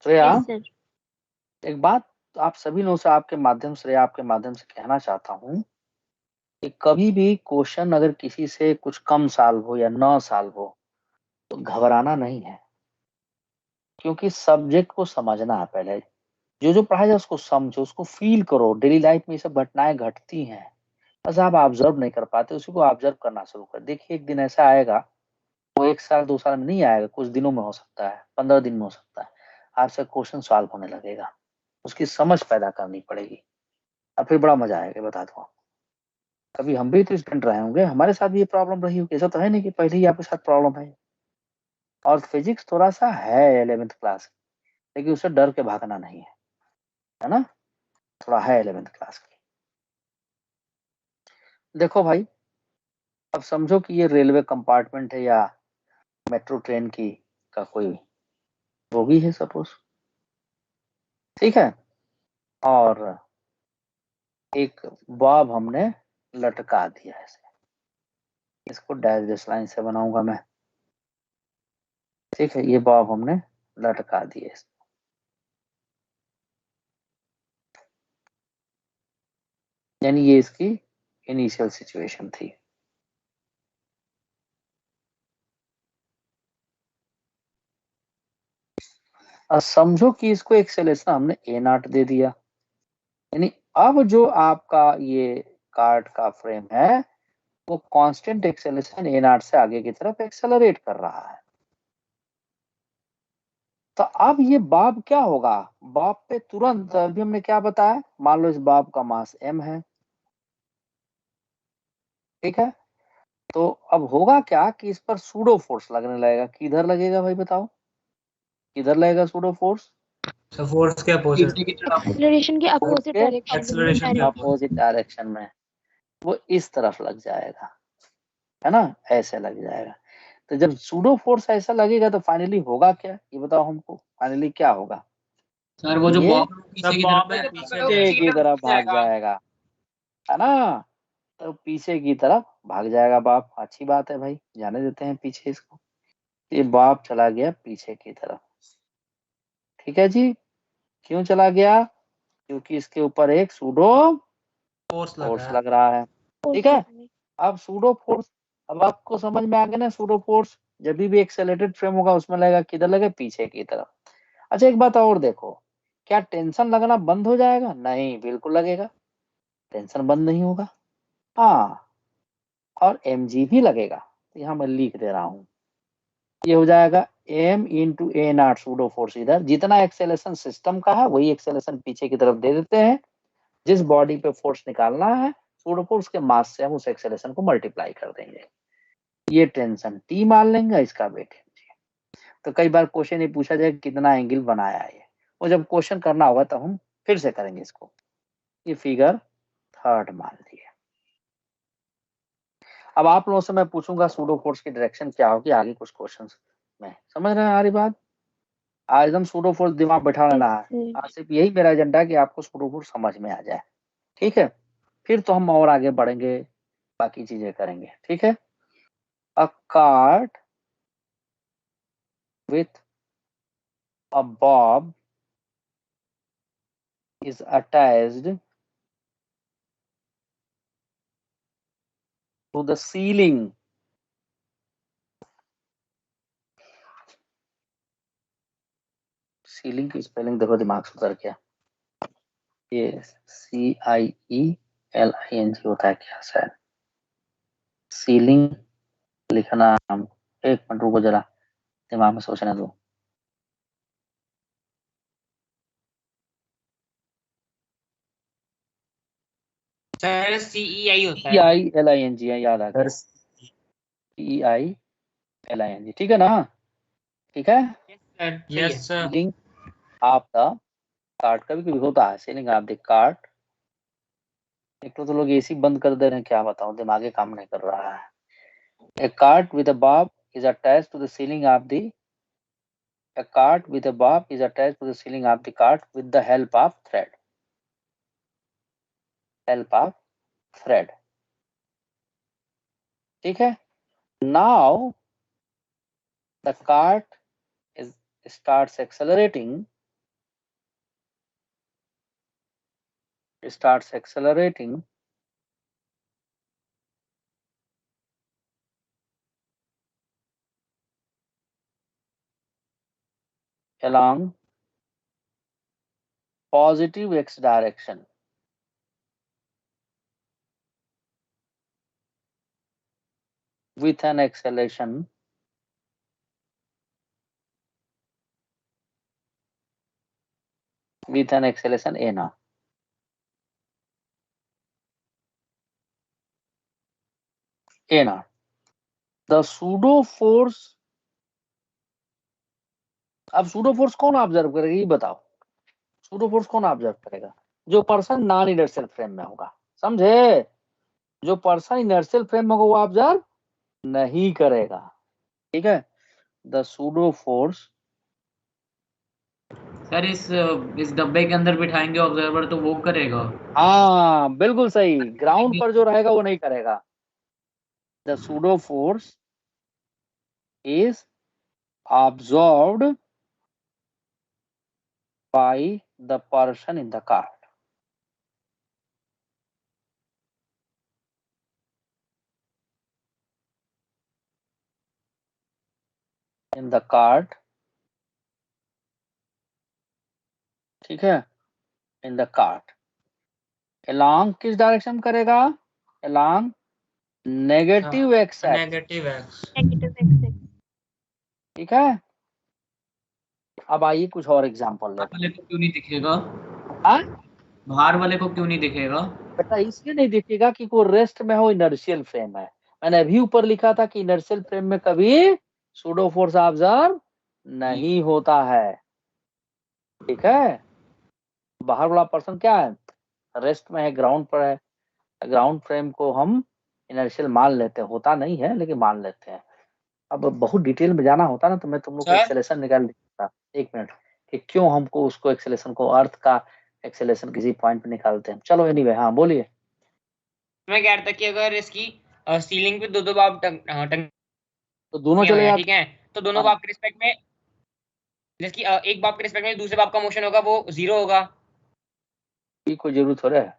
[SPEAKER 1] श्रेया,
[SPEAKER 8] यस सर।
[SPEAKER 1] एक बात आप सभी लोगों से, आपके माध्यम से, आपके माध्यम से कहना चाहता हूँ कि कभी भी क्वेश्चन अगर किसी से कुछ कम सॉल्व हो या न सॉल्व हो तो घबराना नहीं है, क्योंकि सब्जेक्ट को समझना है पहले। जो पढ़ाया जाए उसको समझो, उसको फील करो। डेली लाइफ में ये सब घटनाएं घटती हैं, बस आप ऑब्जर्व नहीं कर पाते, उसी को ऑब्जर्व करना शुरू कर। देखिए एक दिन ऐसा आएगा, वो 1 साल 2 साल में नहीं आएगा, कुछ दिनों में हो सकता है, 15 दिन में हो सकता है, आपसे क्वेश्चन सॉल्व होने लगेगा, उसकी समझ पैदा करनी पड़ेगी, और फिर बड़ा मजा आएगा। बता दूं आपको, कभी हम भी तो स्टूडेंट रहे होंगे, हमारे साथ भी ये प्रॉब्लम रही होगी, ऐसा तो है नहीं कि पहले ही आपके साथ प्रॉब्लम है। और फिजिक्स थोड़ा सा है 11th क्लास, लेकिन उससे डर के भागना नहीं है ना, थोड़ा है 11th क्लास की। देखो भाई, अब समझो कि ये रेलवे कंपार्टमेंट है या मेट्रो ट्रेन की का कोई बोगी है सपोज, ठीक है, और एक बॉब हमने लटका दिया ऐसे, इसको डैश डैश लाइन से बनाऊंगा मैं, ठीक है, ये बॉब हमने लटका दिए, यानी ये इसकी इनिशियल सिचुएशन थी। अब समझो कि इसको एक्सेलरेशन हमने ए नॉट दे दिया, यानी अब जो आपका ये कार्ड का फ्रेम है वो कांस्टेंट एक्सेलरेशन ए नॉट से आगे की तरफ एक्सेलरेट कर रहा है। तो अब ये बॉब क्या होगा, बॉब पे तुरंत, अभी हमने क्या बताया, मान लो इस बॉब का मास m है, ठीक है, तो अब होगा क्या कि इस पर सूडो फोर्स लगने लगेगा। किधर लगेगा भाई बताओ, किधर लगेगा सूडो फोर्स?
[SPEAKER 3] तो फोर्स के अपोजिट,
[SPEAKER 7] एक्सेलरेशन के अपोजिट डायरेक्शन
[SPEAKER 3] एक्सेलरेशन के
[SPEAKER 1] अपोजिट डायरेक्शन में, वो इस तरफ लग जाएगा, है ना, ऐसे लग जाएगा। तो जब सूडो फोर्स ऐसा लगेगा तो फाइनली होगा क्या, ये बताओ हमको, फाइनली क्या होगा?
[SPEAKER 4] सर वो जो
[SPEAKER 1] ये
[SPEAKER 4] बॉब पीछे की तरफ है,
[SPEAKER 1] पीछे की तरफ भाग जाएगा, है ना, तो पीछे की तरफ भाग जाएगा बाप। अच्छी बात है भाई, जाने देते हैं पीछे इसको। ये बाप चला गया पीछे की तरफ, ठीक है जी। क्यों चला गया? क्योंकि इसके ऊपर एक सूडो
[SPEAKER 3] फोर्स
[SPEAKER 1] फोर्स लग रहा है, ठीक है। अब सूडो फोर्स, अब आपको समझ में आ गया ना, सूडो फोर्स जब भी एक्सेलरेटेड फ्रेम होगा उसमें लगेगा, किधर लगे, पीछे की तरफ। अच्छा एक बात और देखो, क्या टेंशन लगना बंद हो जाएगा? नहीं, बिल्कुल लगेगा, टेंशन बंद नहीं होगा। हाँ, और mg भी लगेगा, तो यहाँ मैं लिख दे रहा हूँ, ये हो जाएगा m into A not pseudo force. इधर जितना एक्सेलरेशन सिस्टम का है वही एक्सेलरेशन पीछे की तरफ दे देते हैं, जिस बॉडी पे फोर्स निकालना है सूडो फोर्स के मास से हम उस एक्सेलरेशन को मल्टीप्लाई कर देंगे, ये टेंशन t मान लेंगे, इसका वेट mg। तो कई बार क्वेश्चन ये पूछा जाए कितना एंगल बनाया है, वो जब क्वेश्चन करना होगा तो हम फिर से करेंगे इसको। ये फिगर 3 मान लिया। अब आप लोगों से मैं पूछूंगा सूडो फोर्स की डायरेक्शन क्या होगी आगे कुछ क्वेश्चंस में, समझ रहे हैं हमारी बात? आज एकदम सूडो फोर्स दिमाग बैठा लेना है,
[SPEAKER 7] सर
[SPEAKER 1] आज सिर्फ यही मेरा एजेंडा है कि आपको सूडो फोर्स समझ में आ जाए, ठीक है? फिर तो हम और आगे बढ़ेंगे, बाकी चीजें करेंगे, ठीक है? A cart with a Bob is attached to the ceiling ceiling की स्पेलिंग देखो दिमाग से उतर गया, ये CIELING होता है क्या शायद, सीलिंग लिखना, एक मिनट रुको जरा दिमाग में सोचने दो।
[SPEAKER 3] सर CEI होता है।
[SPEAKER 1] CILING है, याद आ गया, CEILING, ठीक है ना? ठीक है,
[SPEAKER 3] yes sir.
[SPEAKER 1] Ceiling of the cart, कभी कभी होता है सीलिंग ऑफ द कार्ट। एक तो लोग एसी बंद कर दे रहे हैं, क्या बताऊं, दिमागे काम नहीं कर रहा है। A cart with a bob is attached to the ceiling of the A cart with a bob is attached to the ceiling of the cart with the help of thread. Help of thread. ठीक है? Now the cart is starts accelerating. Starts accelerating. Along positive x direction. With an acceleration a naught. A naught. The pseudo force. अब pseudo force कौन ऑब्जर्व करेगा ये बताओ? pseudo force कौन ऑब्जर्व करेगा? जो पर्सन नॉन इनर्शियल फ्रेम में होगा, समझे? जो पर्सन इनर्शियल फ्रेम में होगा वो ऑब्जर्व नहीं करेगा, ठीक है? द सूडो फोर्स,
[SPEAKER 4] सर इस डब्बे के अंदर बिठाएंगे ऑब्जर्वर तो वो करेगा।
[SPEAKER 1] हाँ बिल्कुल सही, ग्राउंड पर जो रहेगा वो नहीं करेगा। The pseudo force is observed by the person in the cart. In the cart, ठीक है? इन द कार्ट अलोंग किस डायरेक्शन करेगा? Along negative x axis,
[SPEAKER 3] negative x.
[SPEAKER 8] Negative x.
[SPEAKER 1] ठीक है? अब आइए कुछ और एग्जांपल लेते
[SPEAKER 4] वाले को क्यों नहीं दिखेगा?
[SPEAKER 1] हैं।
[SPEAKER 4] बाहर वाले को क्यों नहीं दिखेगा?
[SPEAKER 1] बेटा इसलिए नहीं दिखेगा कि वो रेस्ट में हो, इनर्शियल फ्रेम है। मैंने अभी ऊपर लिखा था कि इनर्शियल फ्रेम में कभी सूडो फोर्स ऑब्जर्व नहीं होता है, ठीक है? बाहर वाला पर्सन क्या है? रेस्ट में है, ग्राउंड पर है। ग्राउंड फ्रेम को हम इनर्शियल मान लेते हैं, होता नहीं है लेकिन मान लेते हैं। अब बहुत डिटेल में जाना होता ना तो मैं तुम लोग को एक्सेलेरेशन निकाल देता, एक मिनट, कि क्यों हमको उसको एक्सेलेरेशन को, अर्थ का एक्सेलेरेशन किसी पॉइंट पे निकालते हैं। चलो एनीवे, हाँ बोलिए।
[SPEAKER 3] मैं कह रहा था कि अगर इसकी सीलिंग पे दो बाब टंगे
[SPEAKER 1] तो दोनों
[SPEAKER 3] हुए
[SPEAKER 1] चले
[SPEAKER 3] हैं,
[SPEAKER 1] जाते,
[SPEAKER 3] ठीक है? तो दोनों
[SPEAKER 1] हाँ।
[SPEAKER 3] बाब के रिस्पेक्ट में, एक बाब के रिस्पेक्ट में दूसरे बाब का मोशन होगा वो 0 होगा।
[SPEAKER 1] की कोई जरूरत हो रहा है,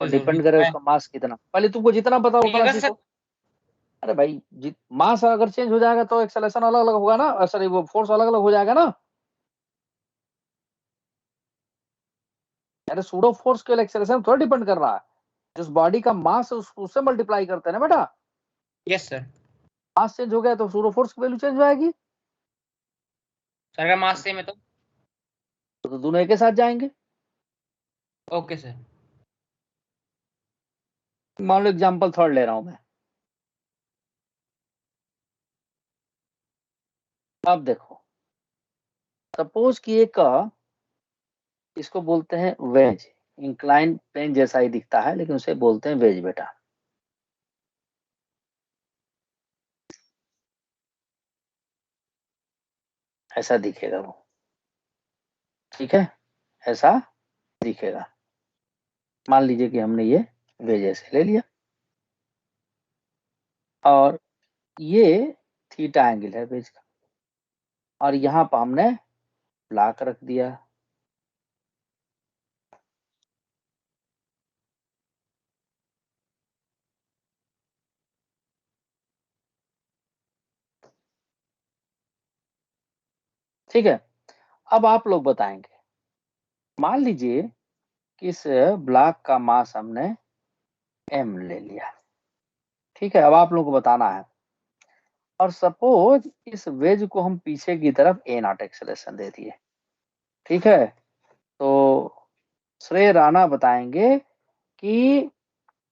[SPEAKER 1] और
[SPEAKER 3] तो
[SPEAKER 1] डिपेंड करे उसका मास कितना। पहले तुमको जितना पता उतना
[SPEAKER 3] होगा
[SPEAKER 1] सीखो। अरे भाई मास अगर चेंज हो जाएगा तो एक्सेलेरेशन अलग अलग होगा ना, सॉरी वो फोर्स अलग अलग हो जाएगा ना। अरे सूडो फोर्स के एक्सेलेरेशन थोड़ा डिपेंड कर रहा है, जिस बॉडी का मास है उससे मल्टीप्लाई करते हैं ना बेटा।
[SPEAKER 3] Yes sir.
[SPEAKER 1] मास चेंज हो गया तो सूडो फोर्स की वैल्यू चेंज हो जाएगी।
[SPEAKER 3] सर अगर मास सेम है
[SPEAKER 1] तो दोनों एक ही साथ जाएंगे।
[SPEAKER 3] Okay sir.
[SPEAKER 1] मान लो एग्जांपल थर्ड ले रहा हूं मैं। अब देखो, सपोज कि एक इसको बोलते हैं वेज, इंक्लाइन प्लेन जैसा ही दिखता है लेकिन उसे बोलते हैं वेज बेटा। ऐसा दिखेगा वो, ठीक है, ऐसा दिखेगा। मान लीजिए कि हमने ये वेज ऐसे ले लिया और ये थीटा एंगल है वेज का, और यहाँ पर हमने ब्लॉक रख दिया। ठीक है, अब आप लोग बताएंगे, मान लीजिए कि इस ब्लॉक का मास हमने m ले लिया, ठीक है, अब आप लोगों को बताना है, और सपोज इस वेज को हम पीछे की तरफ a नॉट एक्सेलरेशन दे दिए, ठीक है, तो श्रेय राणा बताएंगे कि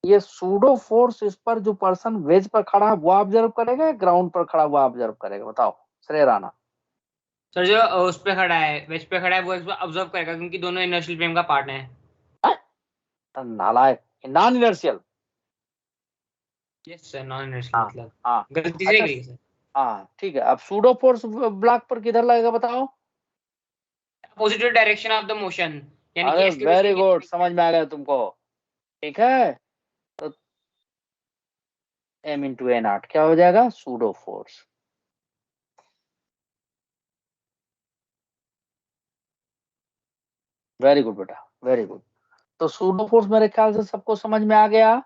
[SPEAKER 1] ये सूडो फोर्स इस पर जो पर्सन वेज पर खड़ा है वो ऑब्जर्व करेगा या ग्राउंड पर खड़ा हुआ ऑब्जर्व करेगा, बताओ श्रेय राणा।
[SPEAKER 3] सर जो उस पे खड़ा है, वेज पे खड़ा है, वो ऑब्जर्व करेगा क्योंकि दोनों इनर्शियल फ्रेम का पार्ट है।
[SPEAKER 1] नालायक, non inertial.
[SPEAKER 3] Yes sir, non inertial मतलब
[SPEAKER 1] हाँ
[SPEAKER 3] गलती से गई सर।
[SPEAKER 1] हाँ ठीक है, अब सूडो फोर्स ब्लॉक पर किधर लगेगा बताओ।
[SPEAKER 3] Opposite direction of the motion, यानी कि
[SPEAKER 1] अरे
[SPEAKER 3] इसके
[SPEAKER 1] वेरी गुड, समझ में आ गया तुमको, ठीक है, तो m इंटू ए नॉट क्या हो जाएगा, सूडो फोर्स। वेरी गुड बेटा, वेरी गुड। तो सूडो फोर्स मेरे ख्याल से सबको समझ में आ गया,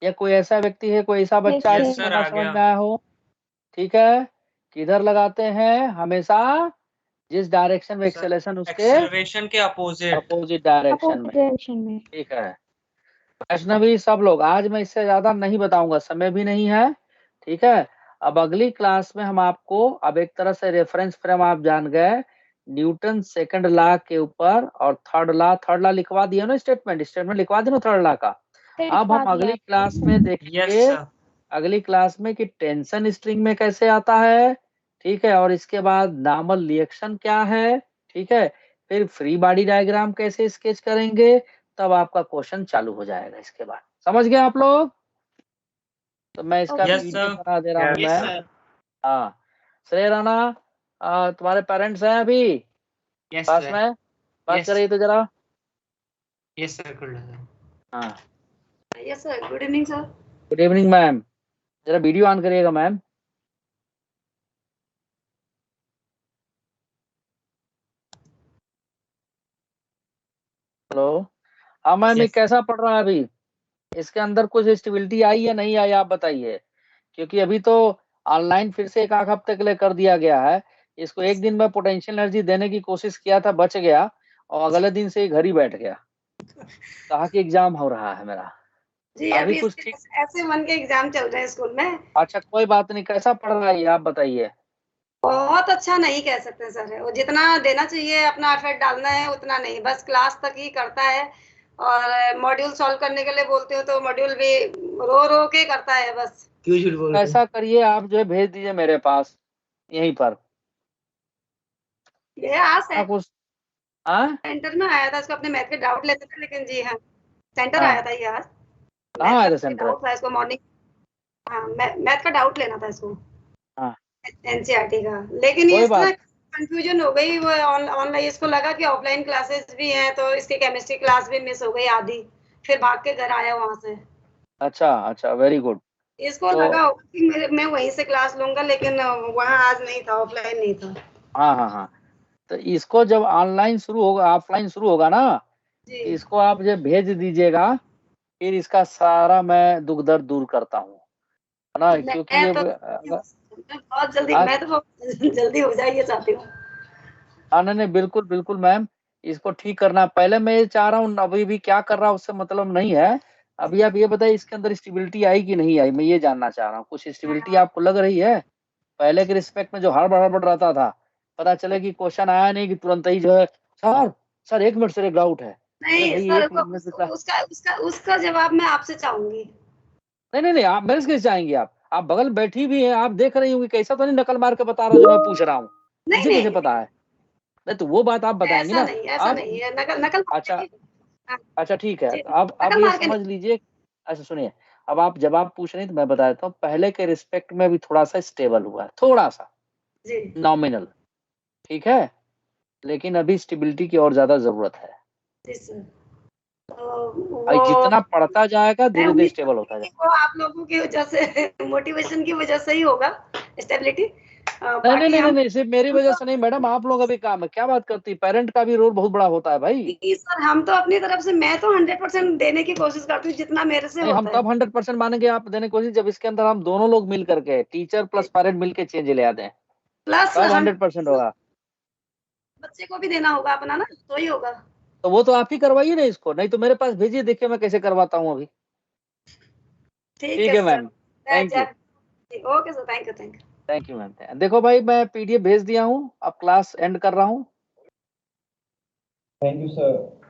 [SPEAKER 1] या कोई ऐसा व्यक्ति है, कोई ऐसा बच्चा है
[SPEAKER 7] Yes,
[SPEAKER 1] जिसको
[SPEAKER 7] sir.
[SPEAKER 1] ना समझ में आया हो। ठीक है, किधर लगाते हैं हमेशा, जिस डायरेक्शन में एक्सेलरेशन उसके
[SPEAKER 5] एक्सेलरेशन के
[SPEAKER 1] अपोजिट डायरेक्शन में,
[SPEAKER 7] अपोजिट डायरेक्शन में।
[SPEAKER 1] ठीक है। वैष्णवी सब लोग, आज मैं इससे ज्यादा नहीं बताऊंगा, समय भी नहीं है, ठीक है। अब अगली क्लास में हम आपको, अब एक तरह से रेफरेंस फ्रेम आप जान गए, न्यूटन सेकंड लॉ के ऊपर, और थर्ड लॉ लिखवा दिया ना, स्टेटमेंट लिखवा दिया ना थर्ड लॉ का। अब हम अगली क्लास में देखेंगे, अगली क्लास में कि टेंशन स्ट्रिंग में कैसे आता है, ठीक है, और इसके बाद नॉर्मल रिएक्शन क्या है, ठीक है, फिर फ्री बॉडी डायग्राम कैसे स्केच करेंगे, तब आपका क्वेश्चन चालू हो जाएगा। इसके बाद समझ गए आप लोग, तो मैं इसका
[SPEAKER 7] Yes,
[SPEAKER 1] वीडियो
[SPEAKER 5] sir.
[SPEAKER 1] बना दे रहा हूँ
[SPEAKER 5] Yes,
[SPEAKER 1] मैं।
[SPEAKER 3] sir.
[SPEAKER 1] हाँ, श्रेय राणा, तुम्हारे पेरेंट्स हैं अभी
[SPEAKER 3] यस
[SPEAKER 1] पास
[SPEAKER 3] सर,
[SPEAKER 1] में, बात
[SPEAKER 3] Yes.
[SPEAKER 1] करिए तो जरा।
[SPEAKER 3] यस सर, कर लो सर।
[SPEAKER 1] हाँ,
[SPEAKER 11] yes sir, good evening sir.
[SPEAKER 1] Good evening ma'am, जरा वीडियो ऑन करिएगा मैम। हेलो, हाँ मैम, ये
[SPEAKER 3] Yes.
[SPEAKER 1] कैसा पढ़ रहा है अभी, इसके अंदर कुछ स्टेबिलिटी आई या नहीं आई, आप बताइए, क्योंकि अभी तो ऑनलाइन फिर से एक आध हफ्ते के लिए कर दिया गया है। इसको एक दिन में पोटेंशियल एनर्जी देने की कोशिश किया था, बच गया, और अगले दिन से ही घर ही बैठ गया, कहा कि एग्जाम हो रहा है मेरा।
[SPEAKER 11] जी
[SPEAKER 1] अभी
[SPEAKER 11] अभी
[SPEAKER 1] कुछ ठीक,
[SPEAKER 11] ऐसे मन के एग्जाम चल रहे हैं स्कूल में।
[SPEAKER 1] अच्छा कोई बात नहीं, कैसा पढ़ रहा है ये आप बताइए।
[SPEAKER 11] बहुत अच्छा नहीं कह सकते सर, वो जितना देना चाहिए अपना एफर्ट डालना है उतना नहीं, बस क्लास तक ही करता है, और मॉड्यूल सॉल्व करने के लिए बोलते हो तो मॉड्यूल भी रो रो के करता है बस।
[SPEAKER 3] क्यों झूठ बोल रहे हो?
[SPEAKER 1] ऐसा करिए, आप जो है भेज दीजिए मेरे पास यहीं पर।
[SPEAKER 11] ये आज
[SPEAKER 1] कुछ
[SPEAKER 11] सेंटर में आया था, इसको अपने मैथ के डाउट लेते थे, लेकिन जी हाँ सेंटर
[SPEAKER 1] हाँ।
[SPEAKER 11] आया था ये आज।
[SPEAKER 1] कहाँ आया था
[SPEAKER 11] मैथ का
[SPEAKER 1] सेंटर?
[SPEAKER 11] डाउट था इसको मॉर्निंग, हाँ मैथ का डाउट लेना था इसको,
[SPEAKER 1] हाँ,
[SPEAKER 11] एनसीईआरटी का, लेकिन
[SPEAKER 1] कोई
[SPEAKER 11] ये
[SPEAKER 1] बात
[SPEAKER 11] इतना कंफ्यूजन हो गई, वो ऑनलाइन, इसको लगा कि ऑफलाइन क्लासेस भी हैं, तो इसकी केमिस्ट्री क्लास भी मिस हो गई आधी, फिर भाग के घर आया वहां से।
[SPEAKER 1] अच्छा अच्छा, वेरी गुड।
[SPEAKER 11] इसको
[SPEAKER 1] तो
[SPEAKER 11] लगा होगा कि मैं वहीं से क्लास लूंगा, लेकिन वहां आज नहीं था, ऑफलाइन नहीं था।
[SPEAKER 1] हाँ हाँ हाँ, तो इसको जब ऑनलाइन शुरू होगा, ऑफलाइन शुरू होगा ना,
[SPEAKER 11] जी
[SPEAKER 1] इसको आप जब भेज दीजिएगा, फिर इसका सारा मैं दुख दर्द दूर करता हूँ, है ना, क्योंकि ये
[SPEAKER 11] बहुत जल्दी, मैं तो बहुत जल्दी हो जाए ये चाहती हूँ।
[SPEAKER 1] हाँ नहीं बिल्कुल बिल्कुल मैम, इसको ठीक करना। पहले मैं ये चाह रहा हूँ, अभी भी क्या कर रहा हूँ उससे मतलब नहीं है, अभी आप ये बताइए इसके अंदर स्टेबिलिटी आई कि नहीं आई, मैं ये जानना चाह रहा हूँ। कुछ स्टेबिलिटी आपको लग रही है? पहले के रिस्पेक्ट में जो हड़बड़ रहता था, पता चले कि क्वेश्चन आया नहीं कि तुरंत ही जो है, सर 1 मिनट सर एक डाउट है, अरे
[SPEAKER 11] नहीं
[SPEAKER 1] भाई
[SPEAKER 11] सर,
[SPEAKER 1] 1 मिनट में
[SPEAKER 11] उसका जवाब मैं आपसे चाहूंगी।
[SPEAKER 1] नहीं आप मेरे से कैसे चाहेंगे, आप बगल में बैठी भी हैं, आप देख रही होंगी, कैसा तो नहीं नकल मार के बता रहा जो मैं पूछ रहा हूँ, मुझे कैसे पता है? नहीं तो वो बात आप बताएंगी ना।
[SPEAKER 11] ऐसा नहीं है, नकल
[SPEAKER 1] अच्छा अच्छा ठीक है,
[SPEAKER 11] जी,
[SPEAKER 1] अब
[SPEAKER 11] नकल
[SPEAKER 1] ये
[SPEAKER 11] मार के
[SPEAKER 1] समझ लीजिए। अच्छा सुनिए, अब आप जवाब पूछ रहे हैं तो मैं बता देता हूँ, पहले के रिस्पेक्ट में भी थोड़ा सा स्टेबल हुआ है, थोड़ा सा
[SPEAKER 11] जी
[SPEAKER 1] नॉमिनल, ठीक है, लेकिन अभी स्टेबिलिटी की और ज्यादा जरूरत है।
[SPEAKER 11] जी सर।
[SPEAKER 1] भाई
[SPEAKER 11] वो
[SPEAKER 1] जितना पढ़ता जाएगा
[SPEAKER 11] मैं
[SPEAKER 1] धीरे धीरे
[SPEAKER 11] उम्मीद
[SPEAKER 1] स्टेबल होता
[SPEAKER 11] करती हूँ
[SPEAKER 1] जाएगा।
[SPEAKER 11] कि वो आप लोगों की वजह से मोटिवेशन की वजह से ही होगा स्टेबिलिटी।
[SPEAKER 1] नहीं नहीं
[SPEAKER 11] बाकी
[SPEAKER 1] नहीं
[SPEAKER 11] हम
[SPEAKER 1] नहीं, सिर्फ मेरी वजह से नहीं मैडम, आप लोगों का भी काम है। क्या बात करती, पेरेंट का भी रोल बहुत बड़ा होता है भाई।
[SPEAKER 11] नहीं सर, हम तो अपनी तरफ से, मैं तो 100% देने की कोशिश करती हूँ जितना मेरे से
[SPEAKER 1] नहीं, हम
[SPEAKER 11] होता है।
[SPEAKER 1] तब 100% मानेंगे आप देने की कोशिश जब इसके अंदर हम दोनों लोग मिल करके, टीचर प्लस पेरेंट मिल के चेंज ले आते हैं,
[SPEAKER 11] प्लस
[SPEAKER 1] तब
[SPEAKER 11] हम
[SPEAKER 1] 100% होगा।
[SPEAKER 11] बच्चे को भी देना होगा अपना ना, तो ही होगा।
[SPEAKER 1] तो वो तो आप ही करवाइए ना इसको, नहीं तो मेरे पास भेजिए, देखिए मैं कैसे करवाता हूँ अभी।
[SPEAKER 11] ठीक है
[SPEAKER 1] है
[SPEAKER 11] sir.
[SPEAKER 1] Ma'am, thank you.
[SPEAKER 11] Okay sir, thank you.
[SPEAKER 1] Thank you ma'am. देखो भाई मैं पीडीएफ भेज दिया हूँ, अब क्लास एंड कर रहा हूँ।
[SPEAKER 9] Thank you sir.